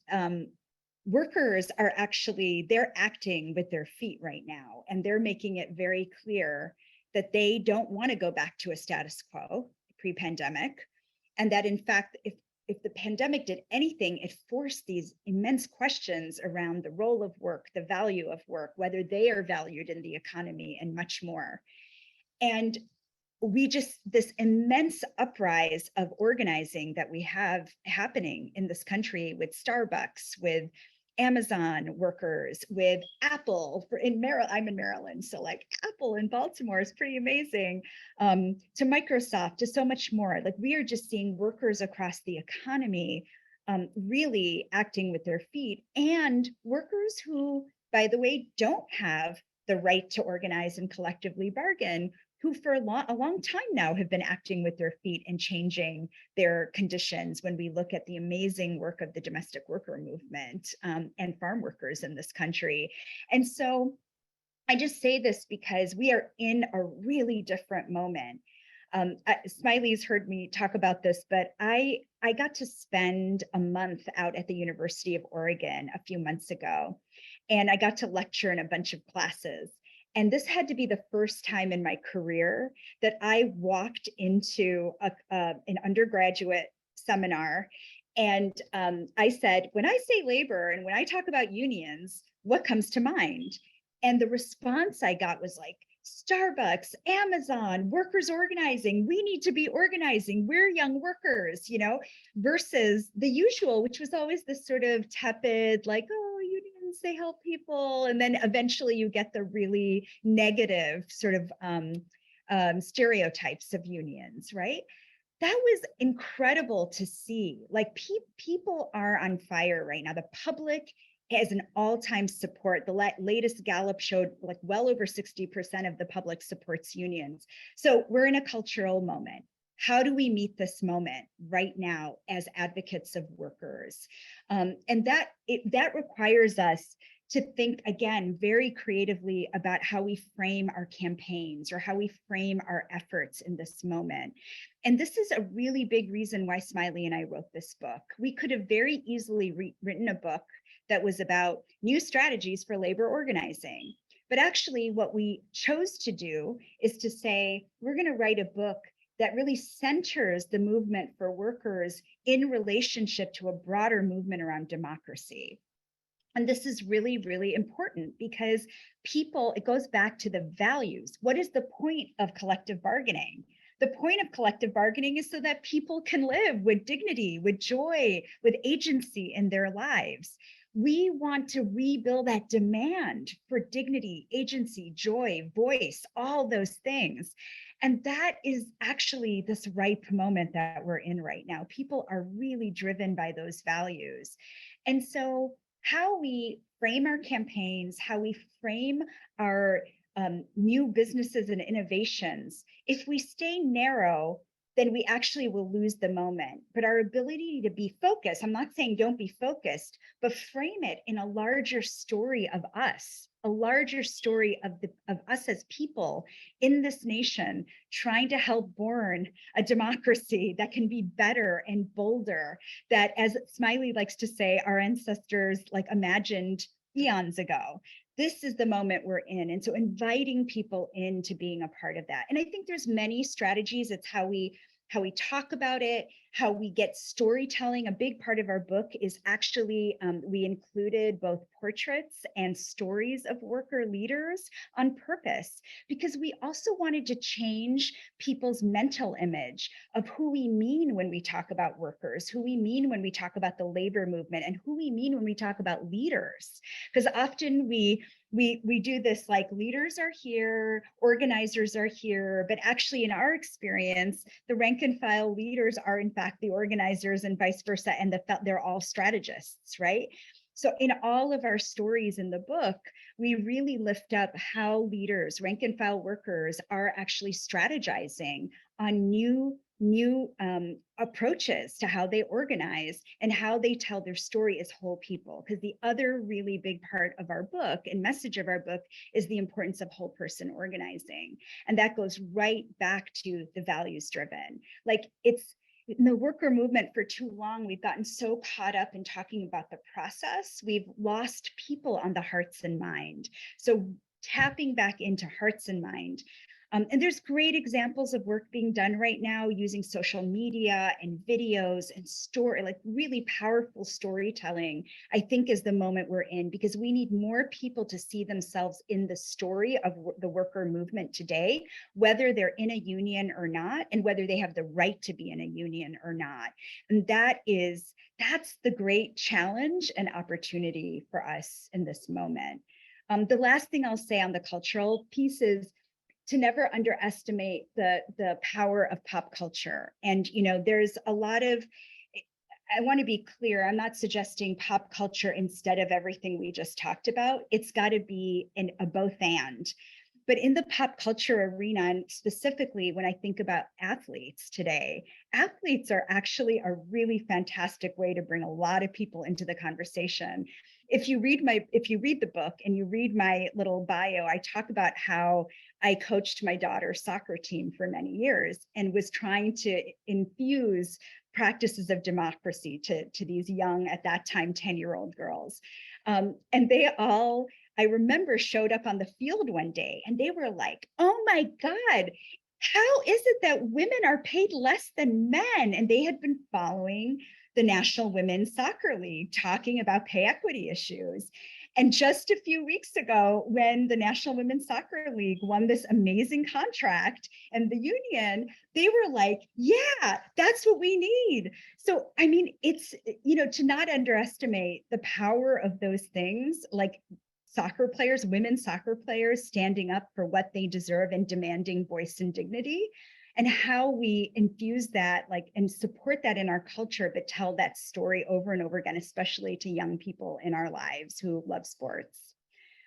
workers are actually, they're acting with their feet right now, and they're making it very clear that they don't want to go back to a status quo pre-pandemic, and that in fact, if the pandemic did anything, it forced these immense questions around the role of work, the value of work, whether they are valued in the economy, and much more. And this immense uprise of organizing that we have happening in this country with Starbucks, with Amazon workers, with Apple in Maryland. I'm in Maryland, so like Apple in Baltimore is pretty amazing. To Microsoft, to so much more. Like we are just seeing workers across the economy really acting with their feet, and workers who, by the way, don't have the right to organize and collectively bargain, who for a long time now have been acting with their feet and changing their conditions, when we look at the amazing work of the domestic worker movement and farm workers in this country. And so I just say this because we are in a really different moment. Smiley's heard me talk about this, but I got to spend a month out at the University of Oregon a few months ago, and I got to lecture in a bunch of classes. And this had to be the first time in my career that I walked into an undergraduate seminar. And I said, when I say labor and when I talk about unions, what comes to mind? And the response I got was like, Starbucks, Amazon, workers organizing. We need to be organizing. We're young workers, you know, versus the usual, which was always this sort of tepid, like, oh, unions, they help people. And then eventually you get the really negative sort of stereotypes of unions, right? That was incredible to see. Like people are on fire right now. The public has an all-time support. The latest Gallup showed like well over 60% of the public supports unions. So we're in a cultural moment. How do we meet this moment right now as advocates of workers? And that requires us to think again very creatively about how we frame our campaigns or how we frame our efforts in this moment. And this is a really big reason why Smiley and I wrote this book. We could have very easily written a book that was about new strategies for labor organizing. But actually what we chose to do is to say, we're going to write a book that really centers the movement for workers in relationship to a broader movement around democracy. And this is really, really important because it goes back to the values. What is the point of collective bargaining? The point of collective bargaining is so that people can live with dignity, with joy, with agency in their lives. We want to rebuild that demand for dignity, agency, joy, voice, all those things. And that is actually this ripe moment that we're in right now. People are really driven by those values. And so how we frame our campaigns, how we frame our new businesses and innovations, if we stay narrow, then we actually will lose the moment. But our ability to be focused, I'm not saying don't be focused, but frame it in a larger story of us, a larger story of us as people in this nation, trying to help born a democracy that can be better and bolder, that, as Smiley likes to say, our ancestors like imagined eons ago. This is the moment we're in. And so inviting people into being a part of that. And I think there's many strategies. It's how we talk about it, how we get storytelling. A big part of our book is actually, we included both portraits and stories of worker leaders on purpose, because we also wanted to change people's mental image of who we mean when we talk about workers, who we mean when we talk about the labor movement, and who we mean when we talk about leaders. Because often we do this like leaders are here, organizers are here, but actually in our experience, the rank and file leaders are in fact the organizers and vice versa, and they're all strategists, right? So in all of our stories in the book, we really lift up how leaders, rank and file workers, are actually strategizing on new new approaches to how they organize and how they tell their story as whole people. Because the other really big part of our book and message of our book is the importance of whole person organizing. And that goes right back to the values driven. Like, it's in the worker movement for too long, we've gotten so caught up in talking about the process, we've lost people on the hearts and mind. So tapping back into hearts and mind. And there's great examples of work being done right now using social media and videos and like really powerful storytelling, I think, is the moment we're in, because we need more people to see themselves in the story of the worker movement today, whether they're in a union or not, and whether they have the right to be in a union or not. And that's the great challenge and opportunity for us in this moment. The last thing I'll say on the cultural piece is to never underestimate the power of pop culture. And, there's a lot of, I want to be clear, I'm not suggesting pop culture instead of everything we just talked about. It's got to be a both and. But in the pop culture arena, and specifically when I think about athletes today, athletes are actually a really fantastic way to bring a lot of people into the conversation. If you read the book and you read my little bio, I talk about how I coached my daughter's soccer team for many years and was trying to infuse practices of democracy to these young, at that time, 10-year-old girls. And they all, I remember, showed up on the field one day and they were like, oh my God, how is it that women are paid less than men? And they had been following the National Women's Soccer League talking about pay equity issues. And just a few weeks ago, when the National Women's Soccer League won this amazing contract and the union, they were like, yeah, that's what we need. So, I mean, it's, to not underestimate the power of those things, like soccer players, women soccer players standing up for what they deserve and demanding voice and dignity, and how we infuse that, and support that in our culture, but tell that story over and over again, especially to young people in our lives who love sports,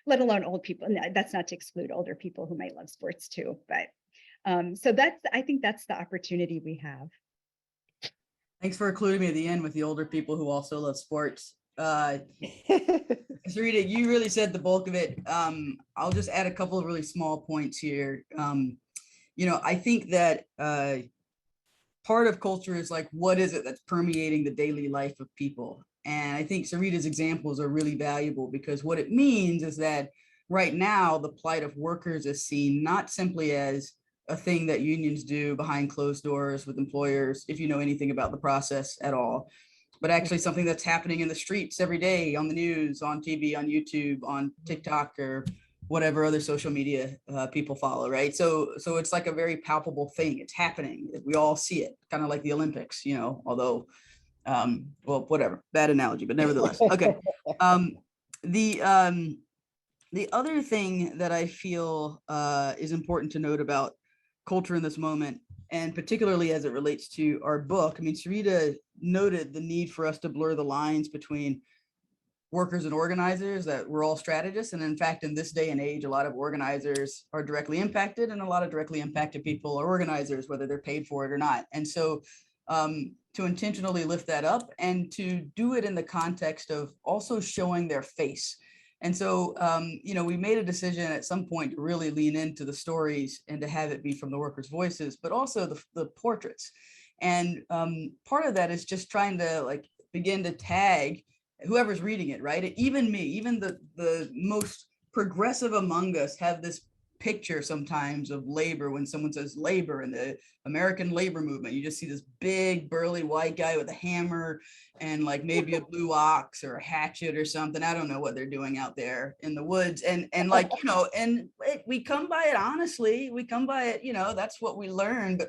let alone old people. And that's not to exclude older people who might love sports too. But so I think that's the opportunity we have. Thanks for including me at the end with the older people who also love sports. Sarita, you really said the bulk of it. I'll just add a couple of really small points here. I think that part of culture is like, what is it that's permeating the daily life of people? And I think Sarita's examples are really valuable, because what it means is that right now, the plight of workers is seen not simply as a thing that unions do behind closed doors with employers, if you know anything about the process at all, but actually something that's happening in the streets every day, on the news, on TV, on YouTube, on TikTok, or whatever other social media people follow, right? So it's like a very palpable thing. It's happening. We all see it, kind of like the Olympics, although, well, whatever, bad analogy, but nevertheless. Okay. The other thing that I feel is important to note about culture in this moment, and particularly as it relates to our book, I mean, Sarita noted the need for us to blur the lines between workers and organizers, that we're all strategists. And in fact, in this day and age, a lot of organizers are directly impacted, and a lot of directly impacted people are organizers, whether they're paid for it or not. And so to intentionally lift that up and to do it in the context of also showing their face. And so, we made a decision at some point to really lean into the stories and to have it be from the workers' voices, but also the portraits. And part of that is just trying to begin to tag whoever's reading it, right? Even me, even the most progressive among us have this picture sometimes of labor. When someone says labor in the American labor movement, you just see this big burly white guy with a hammer and maybe a blue ox or a hatchet or something. I don't know what they're doing out there in the woods. And we come by it honestly. We come by it, that's what we learn. But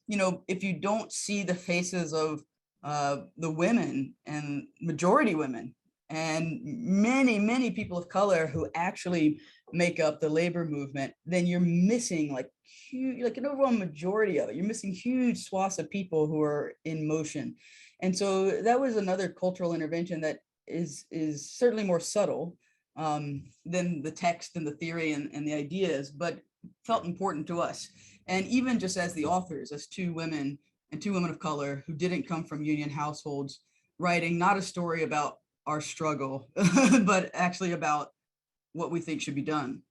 if you don't see the faces of the women, and majority women, and many, many people of color who actually make up the labor movement, then you're missing huge, an overall majority of it. You're missing huge swaths of people who are in motion. And so that was another cultural intervention that is certainly more subtle than the text and the theory and the ideas, but felt important to us. And even just as the authors, as two women and 2 women of color who didn't come from union households, writing not a story about our struggle, but actually about what we think should be done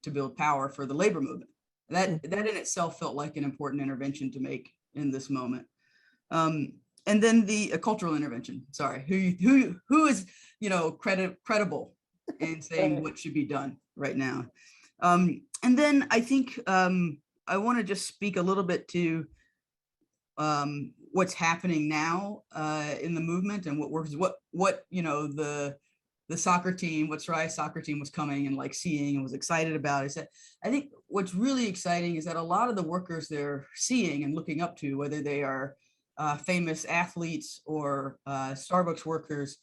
to build power for the labor movement. That in itself felt like an important intervention to make in this moment. And then the cultural intervention, sorry, who is, credible in saying what should be done right now. And then I think I want to just speak a little bit to what's happening now in the movement and what works, what the soccer team, what Sarita's soccer team was coming and like seeing and was excited about is that I think what's really exciting is that a lot of the workers they're seeing and looking up to, whether they are famous athletes or Starbucks workers,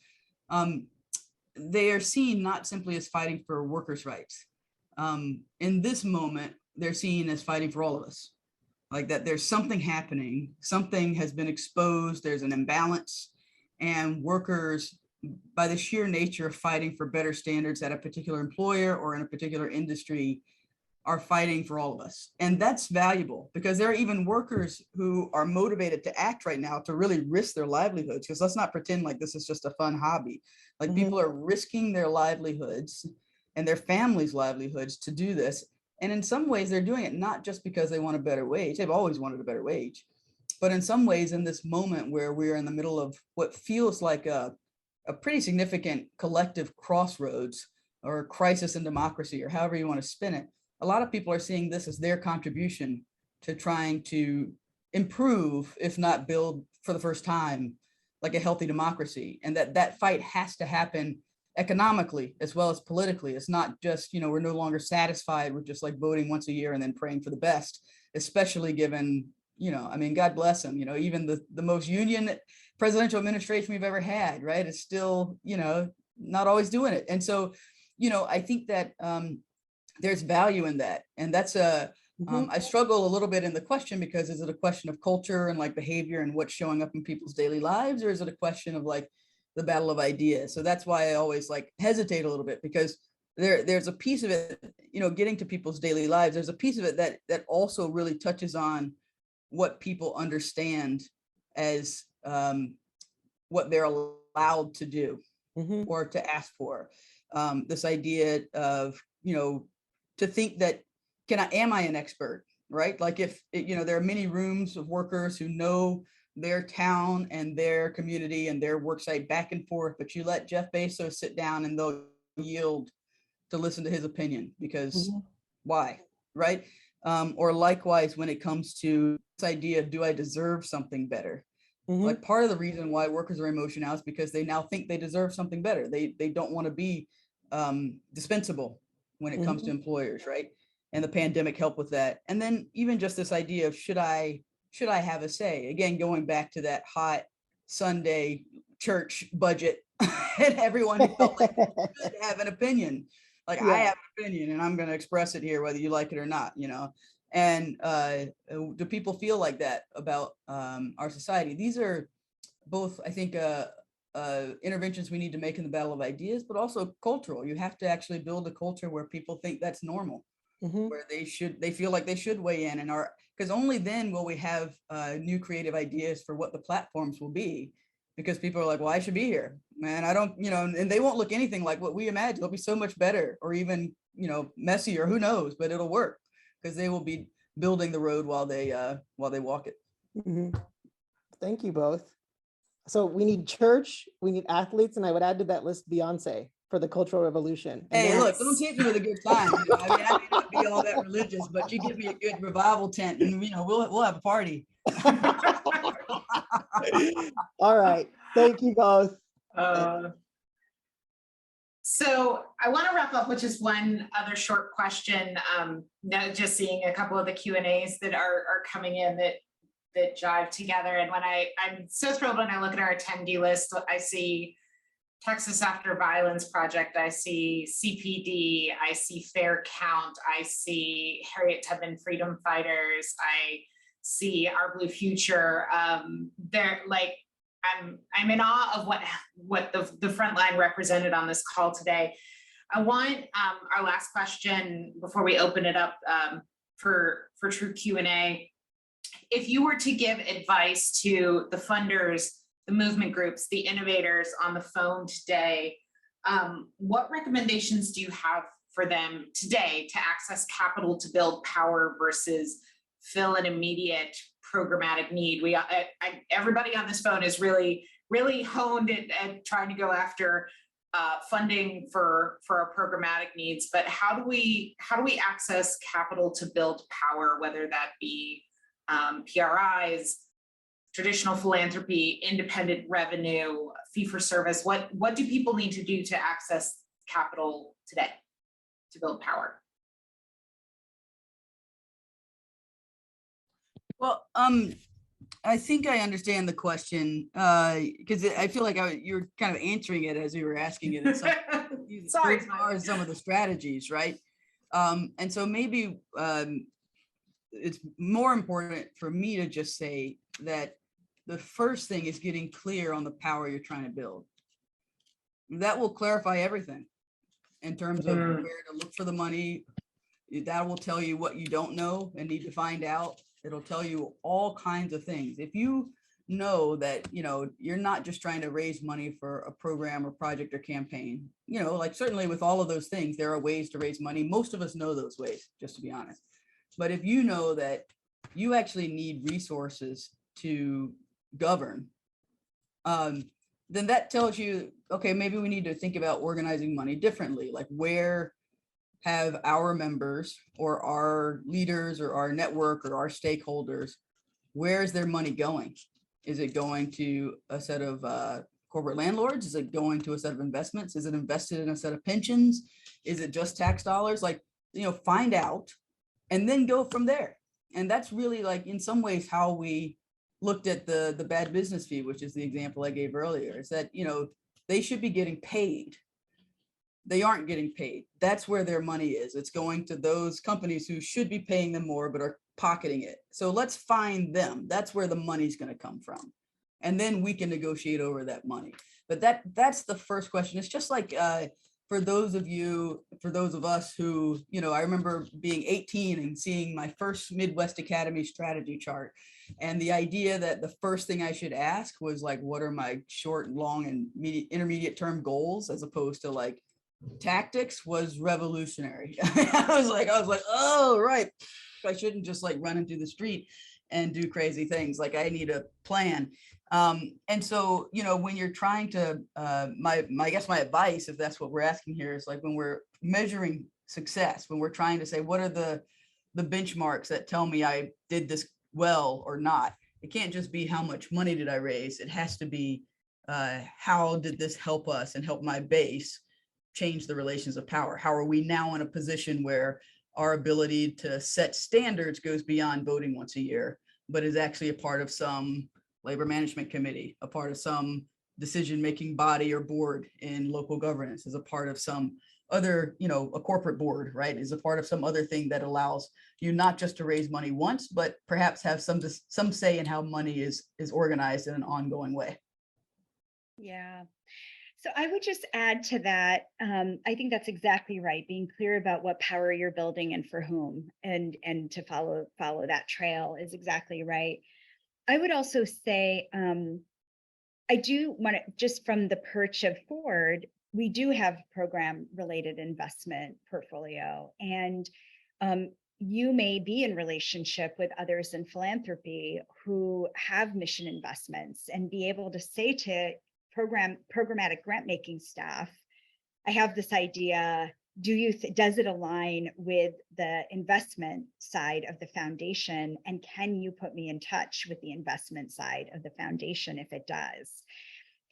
they are seen not simply as fighting for workers' rights. In this moment, they're seen as fighting for all of us. Like that there's something happening, something has been exposed, there's an imbalance, and workers, by the sheer nature of fighting for better standards at a particular employer or in a particular industry, are fighting for all of us. And that's valuable because there are even workers who are motivated to act right now to really risk their livelihoods. Because let's not pretend like this is just a fun hobby. Like people are risking their livelihoods and their families' livelihoods to do this. And in some ways, they're doing it not just because they want a better wage. They've always wanted a better wage. But in some ways, in this moment where we're in the middle of what feels like a pretty significant collective crossroads or crisis in democracy, or however you want to spin it, a lot of people are seeing this as their contribution to trying to improve, if not build for the first time, like a healthy democracy. And that fight has to happen economically as well as politically. It's not just, we're no longer satisfied with just like voting once a year and then praying for the best, especially given, God bless them, even the most union presidential administration we've ever had, right, is still, not always doing it. And so, I think that there's value in that. And that's I struggle a little bit in the question because is it a question of culture and like behavior and what's showing up in people's daily lives, or is it a question of like the battle of ideas? So that's why I always like hesitate a little bit, because there's a piece of it, getting to people's daily lives. There's a piece of it that also really touches on what people understand as what they're allowed to do or to ask for. This idea of, to think that am I an expert, right? Like if, there are many rooms of workers who know their town and their community and their work site back and forth, but you let Jeff Bezos sit down and they'll yield to listen to his opinion because why, right? Or likewise, when it comes to this idea of, do I deserve something better? Like part of the reason why workers are emotional now is because they now think they deserve something better. They don't want to be dispensable when it comes to employers, right? And the pandemic helped with that. And then even just this idea of should I have a say? Again, going back to that hot Sunday church budget and everyone who felt like they should have an opinion. Like I have an opinion and I'm going to express it here, whether you like it or not, And do people feel like that about our society? These are both, I think, interventions we need to make in the battle of ideas, but also cultural. You have to actually build a culture where people think that's normal, where they feel like they should weigh in and because only then will we have new creative ideas for what the platforms will be, because people are like, well, I should be here, man. I don't, and they won't look anything like what we imagine. They'll be so much better or even, messy or who knows, but it'll work because they will be building the road while they walk it. Thank you both. So we need church, we need athletes, and I would add to that list Beyonce for the Cultural Revolution. Hey, look, don't take me with a good time. I may not be all that religious, but you give me a good revival tent, and we'll have a party. All right, thank you both. So I want to wrap up with just one other short question. Now just seeing a couple of the Q&As that are coming in that jive together. And when I'm so thrilled when I look at our attendee list, I see Texas After Violence Project, I see CPD, I see Fair Count, I see Harriet Tubman Freedom Fighters, I see Our Blue Future. They're like, I'm in awe of what the front line represented on this call today. I want our last question before we open it up for true Q&A if you were to give advice to the funders, the movement groups, the innovators on the phone today, what recommendations do you have for them today to access capital to build power versus fill an immediate programmatic need? Everybody on this phone is really honed at trying to go after funding for our programmatic needs, but how do we access capital to build power, whether that be PRIs, traditional philanthropy, independent revenue, fee for service? What do people need to do to access capital today to build power? Well, I think I understand the question because I feel like you're kind of answering it as you were asking it. Sorry, those are some of the strategies, right? And so maybe it's more important for me to just say that the first thing is getting clear on the power you're trying to build. That will clarify everything in terms of where to look for the money. That will tell you what you don't know and need to find out. It'll tell you all kinds of things. If you know that, you're not just trying to raise money for a program or project or campaign, like certainly with all of those things, there are ways to raise money. Most of us know those ways, just to be honest. But if you know that you actually need resources to govern, then that tells you, okay, maybe we need to think about organizing money differently. Like, where have our members or our leaders or our network or our stakeholders, where is their money going? Is it going to a set of corporate landlords? Is it going to a set of investments? Is it invested in a set of pensions? Is it just tax dollars? Like, find out and then go from there. And that's really, like, in some ways how we looked at the bad business fee, which is the example I gave earlier, is that, they should be getting paid. They aren't getting paid. That's where their money is. It's going to those companies who should be paying them more, but are pocketing it. So let's find them. That's where the money's going to come from. And then we can negotiate over that money. But that's the first question. It's just like, for those of us who, I remember being 18 and seeing my first Midwest Academy strategy chart. And the idea that the first thing I should ask was like, what are my short, long, and intermediate term goals, as opposed to like tactics, was revolutionary. I was like, oh, right. I shouldn't just like run into the street and do crazy things. Like, I need a plan. And so, when you're trying to, I guess my advice, if that's what we're asking here, is like, when we're measuring success, when we're trying to say, what are the benchmarks that tell me I did this well or not? It can't just be how much money did I raise. It has to be, how did this help us and help my base change the relations of power? How are we now in a position where our ability to set standards goes beyond voting once a year, but is actually a part of some labor management committee, a part of some decision-making body or board in local governance, is a part of some other, a corporate board, right, is a part of some other thing that allows you not just to raise money once, but perhaps have some say in how money is organized in an ongoing way. Yeah. So I would just add to that. I think that's exactly right. Being clear about what power you're building and for whom, and to follow that trail is exactly right. I would also say, I do want to, just from the perch of Ford, we do have program related investment portfolio, and you may be in relationship with others in philanthropy who have mission investments, and be able to say to programmatic grant making staff, I have this idea. Does it align with the investment side of the foundation? And can you put me in touch with the investment side of the foundation if it does?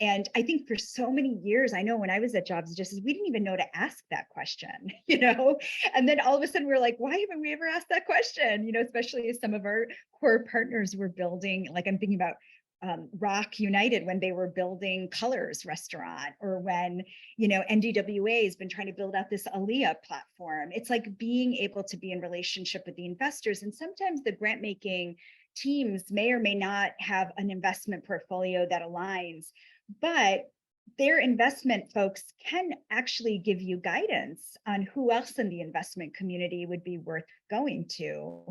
And I think for so many years, I know when I was at Jobs Justice, we didn't even know to ask that question, and then all of a sudden we're like, why haven't we ever asked that question? Especially as some of our core partners were building, like I'm thinking about Rock United when they were building Colors restaurant, or when, NDWA has been trying to build out this Aliyah platform. It's like being able to be in relationship with the investors. And sometimes the grant making teams may or may not have an investment portfolio that aligns, but their investment folks can actually give you guidance on who else in the investment community would be worth going to.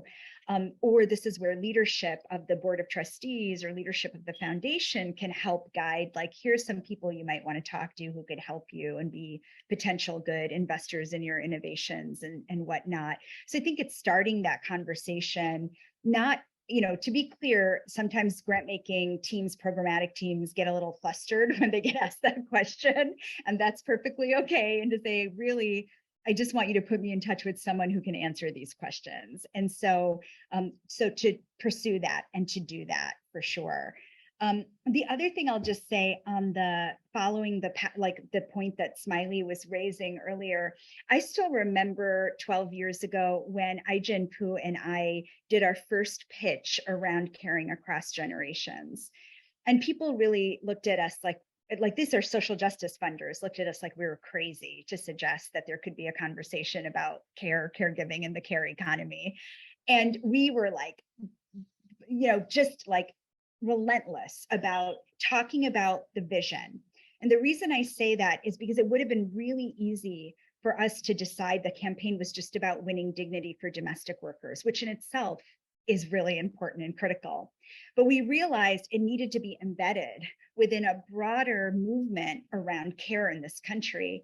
Or this is where leadership of the board of trustees or leadership of the foundation can help guide, like, here's some people you might want to talk to who could help you and be potential good investors in your innovations and whatnot. So I think it's starting that conversation, not, to be clear, sometimes grant making teams, programmatic teams get a little flustered when they get asked that question, and that's perfectly okay. And to say, really, I just want you to put me in touch with someone who can answer these questions. And so, so to pursue that and to do that for sure. The other thing I'll just say on the following the point that Smiley was raising earlier, I still remember 12 years ago when Aijin Pu and I did our first pitch around caring across generations. And people really looked at us like these are social justice funders, looked at us like we were crazy to suggest that there could be a conversation about caregiving in the care economy. And we were like, just like relentless about talking about the vision. And the reason I say that is because it would have been really easy for us to decide the campaign was just about winning dignity for domestic workers, which in itself is really important and critical. But we realized it needed to be embedded within a broader movement around care in this country.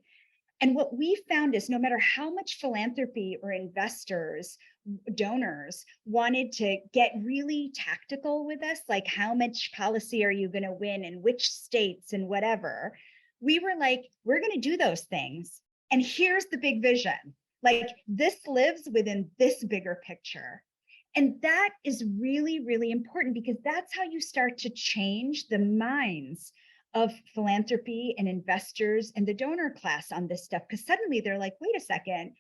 And what we found is no matter how much philanthropy or investors, donors wanted to get really tactical with us, like how much policy are you going to win in which states and whatever, we were like, we're going to do those things. And here's the big vision. Like, this lives within this bigger picture. And that is really, really important, because that's how you start to change the minds of philanthropy and investors and the donor class on this stuff. Because suddenly they're like, wait a second,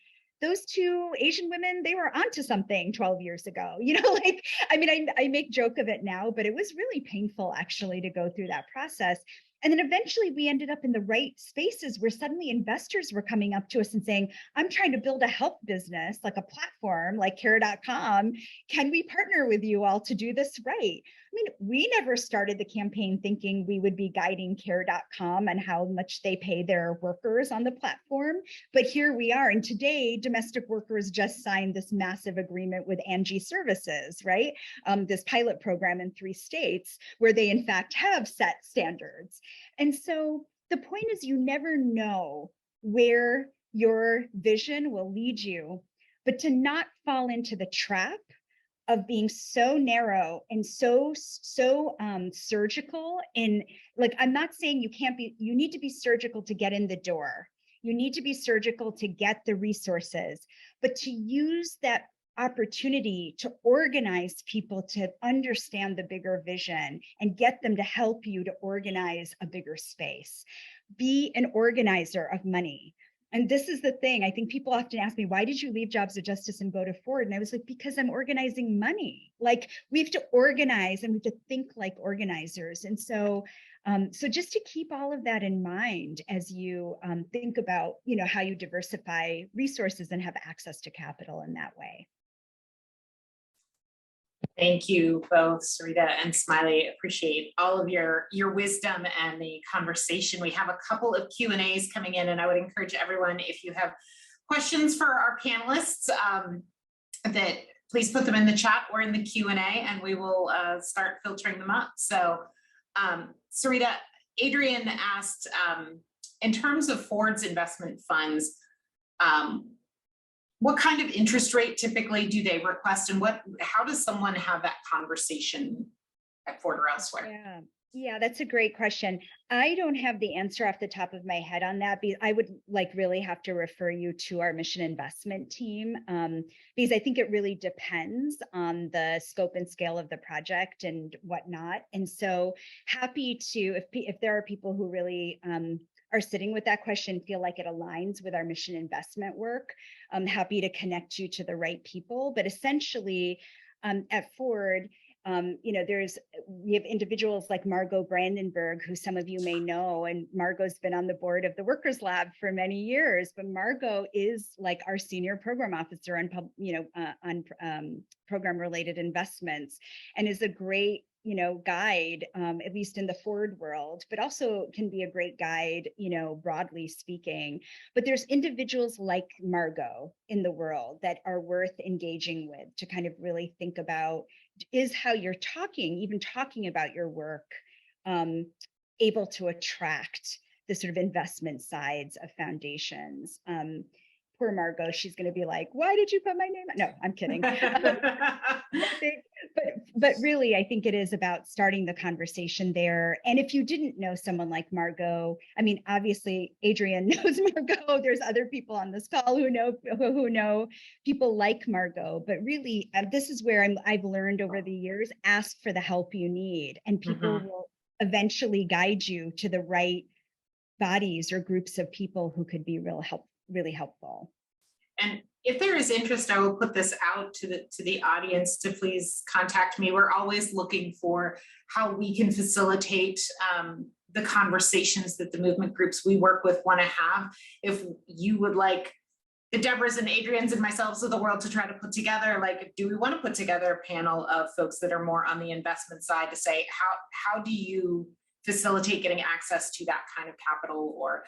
those two Asian women, they were onto something 12 years ago. I make joke of it now, but it was really painful actually to go through that process. And then eventually we ended up in the right spaces where suddenly investors were coming up to us and saying, I'm trying to build a help business, like a platform like care.com. Can we partner with you all to do this right? I mean, we never started the campaign thinking we would be guiding care.com and how much they pay their workers on the platform. But here we are. And today, domestic workers just signed this massive agreement with Angie Services, right? This pilot program in 3 states where they, in fact, have set standards. And so the point is, you never know where your vision will lead you, but to not fall into the trap of being so narrow and so surgical in, like, I'm not saying you need to be surgical to get in the door. You need to be surgical to get the resources, but to use that opportunity to organize people to understand the bigger vision and get them to help you to organize a bigger space. Be an organizer of money. And this is the thing. I think people often ask me, why did you leave Jobs of Justice and go to Ford? And I was like, because I'm organizing money. Like, we have to organize and we have to think like organizers. And so, so just to keep all of that in mind as you think about, how you diversify resources and have access to capital in that way. Thank you both, Sarita and Smiley. Appreciate all of your wisdom and the conversation. We have a couple of Q&As coming in, and I would encourage everyone, if you have questions for our panelists, that please put them in the chat or in the Q&A, and we will start filtering them up. So Sarita, Adrian asked, in terms of Ford's investment funds, what kind of interest rate typically do they request, and how does someone have that conversation at Ford or elsewhere? Yeah, that's a great question. I don't have the answer off the top of my head on that, because I would really have to refer you to our mission investment team, because I think it really depends on the scope and scale of the project and whatnot. And so happy to, if there are people who really are sitting with that question, feel like it aligns with our mission investment work, I'm happy to connect you to the right people. But essentially at Ford, we have individuals like Margot Brandenburg, who some of you may know, and Margot's been on the board of the Workers Lab for many years, but Margot is like our senior program officer on program related investments, and is a great guide, at least in the Ford world, but also can be a great guide, broadly speaking. But there's individuals like Margot in the world that are worth engaging with to kind of really think about, is how you're even talking about your work, able to attract the sort of investment sides of foundations. Poor Margot, she's going to be like, why did you put my name? No, I'm kidding. But really, I think it is about starting the conversation there. And if you didn't know someone like Margot, I mean, obviously Adrian knows Margot. There's other people on this call who know people like Margot. But really, this is where I've learned over the years: ask for the help you need, and people will eventually guide you to the right bodies or groups of people who could be really helpful. And if there is interest, I will put this out to the audience to please contact me. We're always looking for how we can facilitate the conversations that the movement groups we work with want to have. If you would like the Deborahs and Adrians and myself of the world to try to put together, like, do we want to put together a panel of folks that are more on the investment side to say, how do you facilitate getting access to that kind of capital? Or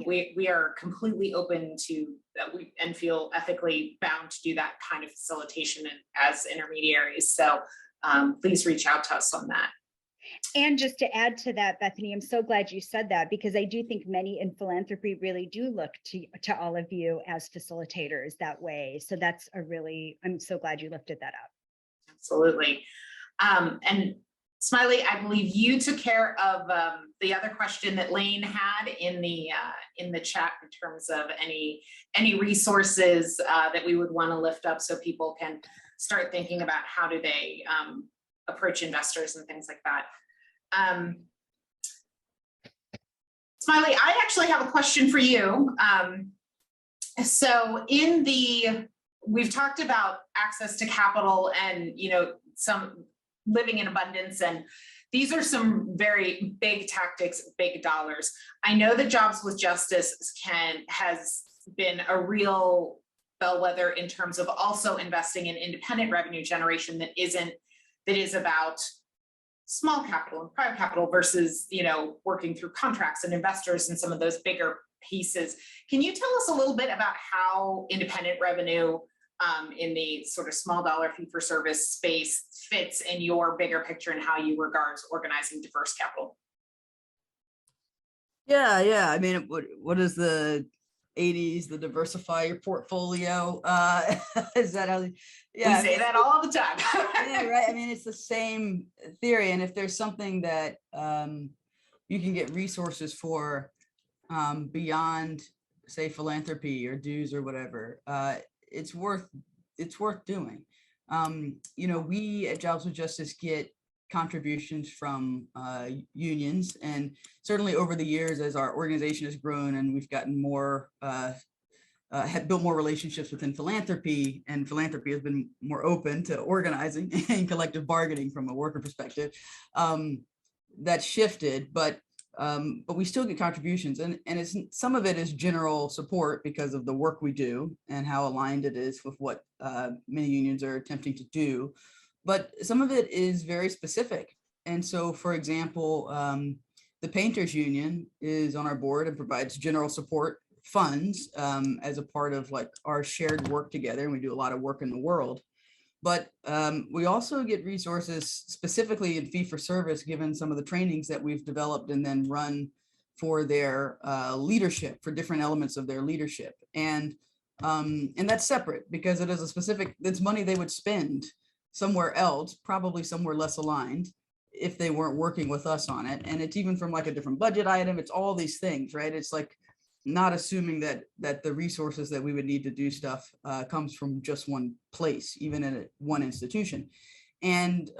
we are completely open to that, and feel ethically bound to do that kind of facilitation as intermediaries. So please reach out to us on that. And just to add to that, Bethany, I'm so glad you said that, because I do think many in philanthropy really do look to all of you as facilitators that way. So that's I'm so glad you lifted that up. Absolutely. And Smiley, I believe you took care of the other question that Lane had in the chat in terms of any resources that we would want to lift up so people can start thinking about how do they approach investors and things like that. Smiley, I actually have a question for you. So we've talked about access to capital and some living in abundance, and these are some very big tactics, big dollars. I know that Jobs with Justice has been a real bellwether in terms of also investing in independent revenue generation that is about small capital and private capital versus working through contracts and investors and some of those bigger pieces. Can you tell us a little bit about how independent revenue in the sort of small dollar fee for service space fits in your bigger picture and how you regard organizing diverse capital? Yeah. I mean, what is the 80s, the diversify your portfolio? Is that how? Yeah, we say that all the time. Yeah, right. I mean, it's the same theory. And if there's something that you can get resources for beyond, say, philanthropy or dues or whatever, it's worth doing. We at Jobs with Justice get contributions from unions, and certainly over the years as our organization has grown and we've gotten more have built more relationships within philanthropy, and philanthropy has been more open to organizing and collective bargaining from a worker perspective, that shifted, but we still get contributions, and some of it is general support because of the work we do and how aligned it is with what many unions are attempting to do. But some of it is very specific. And so, for example, the Painters Union is on our board and provides general support funds as a part of like our shared work together. And we do a lot of work in the world. But we also get resources specifically in fee for service, given some of the trainings that we've developed and then run for their leadership, for different elements of their leadership. And that's separate because it is it's money they would spend somewhere else, probably somewhere less aligned, if they weren't working with us on it. And it's even from like a different budget item. It's all these things, right? It's like not assuming that the resources that we would need to do stuff comes from just one place, even in one institution. And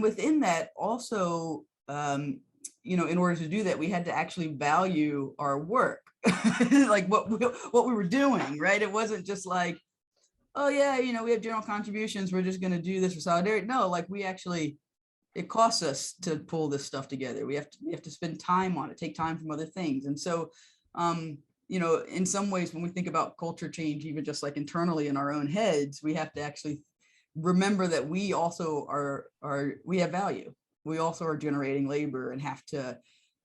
within that also, in order to do that, we had to actually value our work, like what we were doing, right? It wasn't just like, oh yeah, we have general contributions, we're just going to do this for solidarity. No, like it costs us to pull this stuff together. We have to spend time on it, take time from other things. And so, in some ways, when we think about culture change, even just like internally in our own heads, we have to actually remember that we also we have value. We also are generating labor and have to,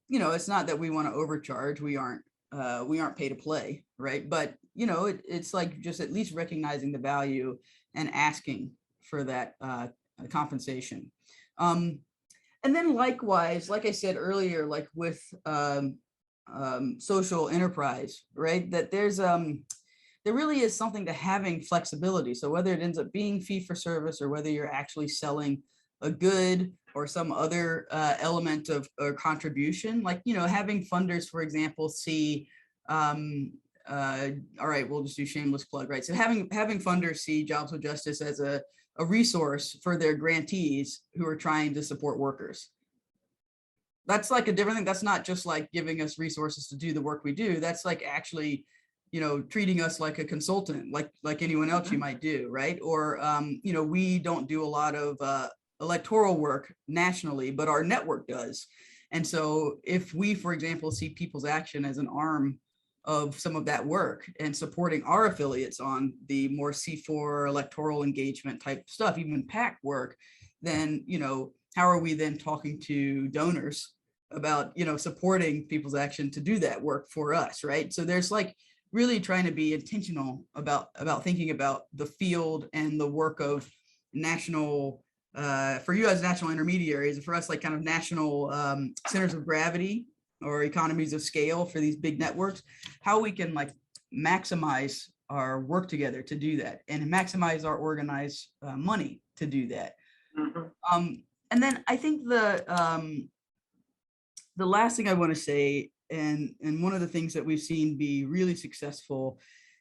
it's not that we want to overcharge. We aren't pay to play, right? But it's like just at least recognizing the value and asking for that compensation. And then likewise, like I said earlier, like with social enterprise, right? That there really is something to having flexibility. So whether it ends up being fee for service or whether you're actually selling a good or some other element of or contribution, like, having funders, for example, see, all right, we'll just do shameless plug, right? So having funders see Jobs with Justice as a resource for their grantees who are trying to support workers. That's like a different thing. That's not just like giving us resources to do the work we do. That's like actually, treating us like a consultant, like anyone else you might do, right? Or, we don't do a lot of electoral work nationally, but our network does. And so if we, for example, see People's Action as an arm of some of that work and supporting our affiliates on the more C4 electoral engagement type stuff, even PAC work, then, how are we then talking to donors about, supporting People's Action to do that work for us, right? So there's like really trying to be intentional about thinking about the field and the work of national, for you as national intermediaries, for us, like kind of national centers of gravity or economies of scale for these big networks, how we can like maximize our work together to do that and maximize our organized money to do that. And then I think the last thing I want to say, and one of the things that we've seen be really successful,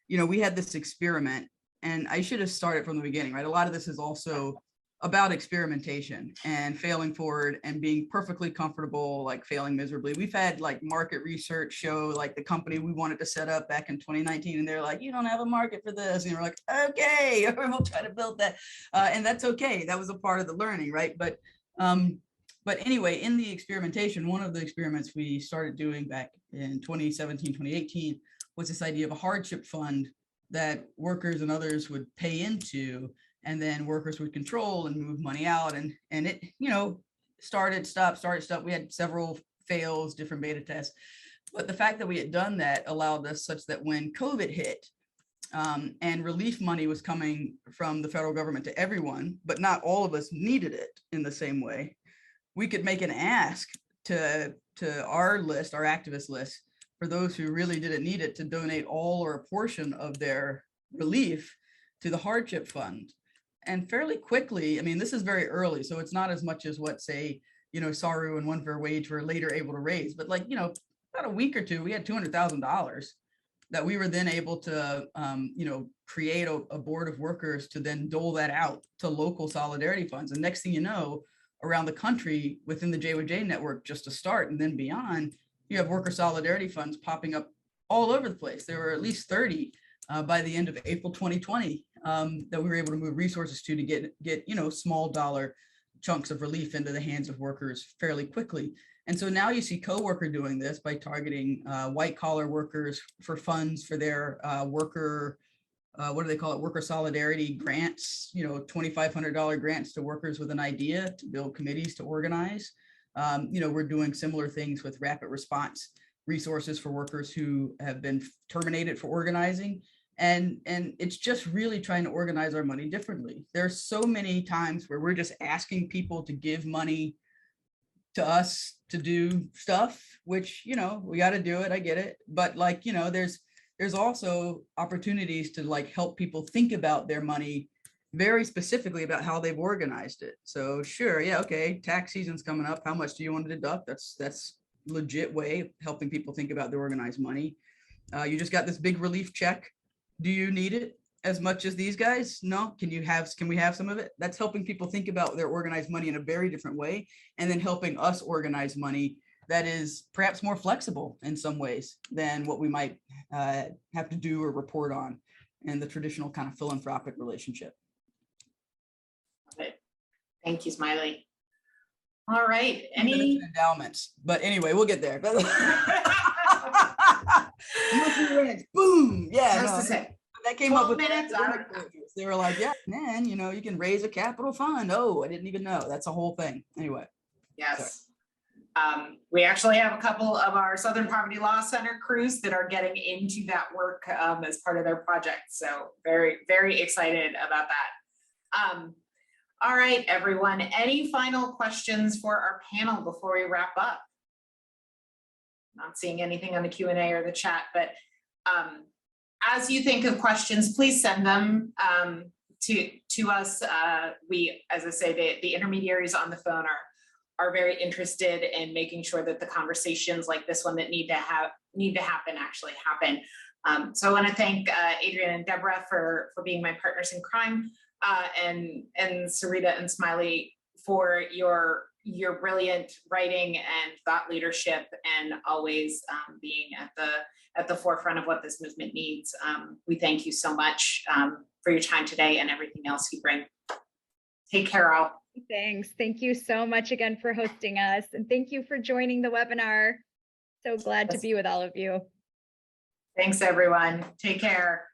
we had this experiment, and I should have started from the beginning, right? A lot of this is also about experimentation and failing forward and being perfectly comfortable, like failing miserably. We've had like market research show like the company we wanted to set up back in 2019, and they're like, you don't have a market for this. And we're like, okay, we'll try to build that. And that's okay. That was a part of the learning, right? But anyway, in the experimentation, one of the experiments we started doing back in 2017, 2018 was this idea of a hardship fund that workers and others would pay into, and then workers would control and move money out. And it, started, stopped. We had several fails, different beta tests. But the fact that we had done that allowed us such that when COVID hit, and relief money was coming from the federal government to everyone, but not all of us needed it in the same way, we could make an ask to our list, our activist list, for those who really didn't need it to donate all or a portion of their relief to the hardship fund. And fairly quickly, I mean, this is very early, so it's not as much as what, say, Saru and One Fair Wage were later able to raise, but like, about a week or two, we had $200,000 that we were then able to, create a board of workers to then dole that out to local solidarity funds. And next thing you know, around the country within the JWJ network, just to start and then beyond, you have worker solidarity funds popping up all over the place. There were at least 30 by the end of April 2020 that we were able to move resources to get small dollar chunks of relief into the hands of workers fairly quickly. And so now you see Coworker doing this by targeting white collar workers for funds for their worker, what do they call it? Worker solidarity grants, $2,500 grants to workers with an idea to build committees to organize. We're doing similar things with rapid response resources for workers who have been terminated for organizing. And it's just really trying to organize our money differently. There's so many times where we're just asking people to give money to us to do stuff, which, we got to do it. I get it. But like, there's also opportunities to like help people think about their money very specifically about how they've organized it. So sure. Yeah. Okay. Tax season's coming up. How much do you want to deduct? That's legit way of helping people think about their organized money. You just got this big relief check. Do you need it as much as these guys? No. Can we have some of it? That's helping people think about their organized money in a very different way, and then helping us organize money that is perhaps more flexible in some ways than what we might have to do or report on in the traditional kind of philanthropic relationship. Okay. Thank you, Smiley. All right. Any endowments, but anyway, we'll get there. Boom. Yeah. Just to say, that came up 12 with minutes. they were like, yeah, man, you know, you can raise a capital fund. Oh, I didn't even know. That's a whole thing. Anyway. Yes. We actually have a couple of our Southern Poverty Law Center crews that are getting into that work as part of their project. So very, very excited about that. All right, everyone, any final questions for our panel before we wrap up? Not seeing anything on the Q&A or the chat, but as you think of questions, please send them to us. We, as I say, the intermediaries on the phone are very interested in making sure that the conversations like this one that need to happen actually happen. So I want to thank Adrian and Deborah for being my partners in crime, and Sarita and Smiley for your brilliant writing and thought leadership, and always being at the forefront of what this movement needs. We thank you so much for your time today and everything else you bring. Take care, all. Thanks. Thank you so much again for hosting us. And thank you for joining the webinar. So glad to be with all of you. Thanks, everyone. Take care.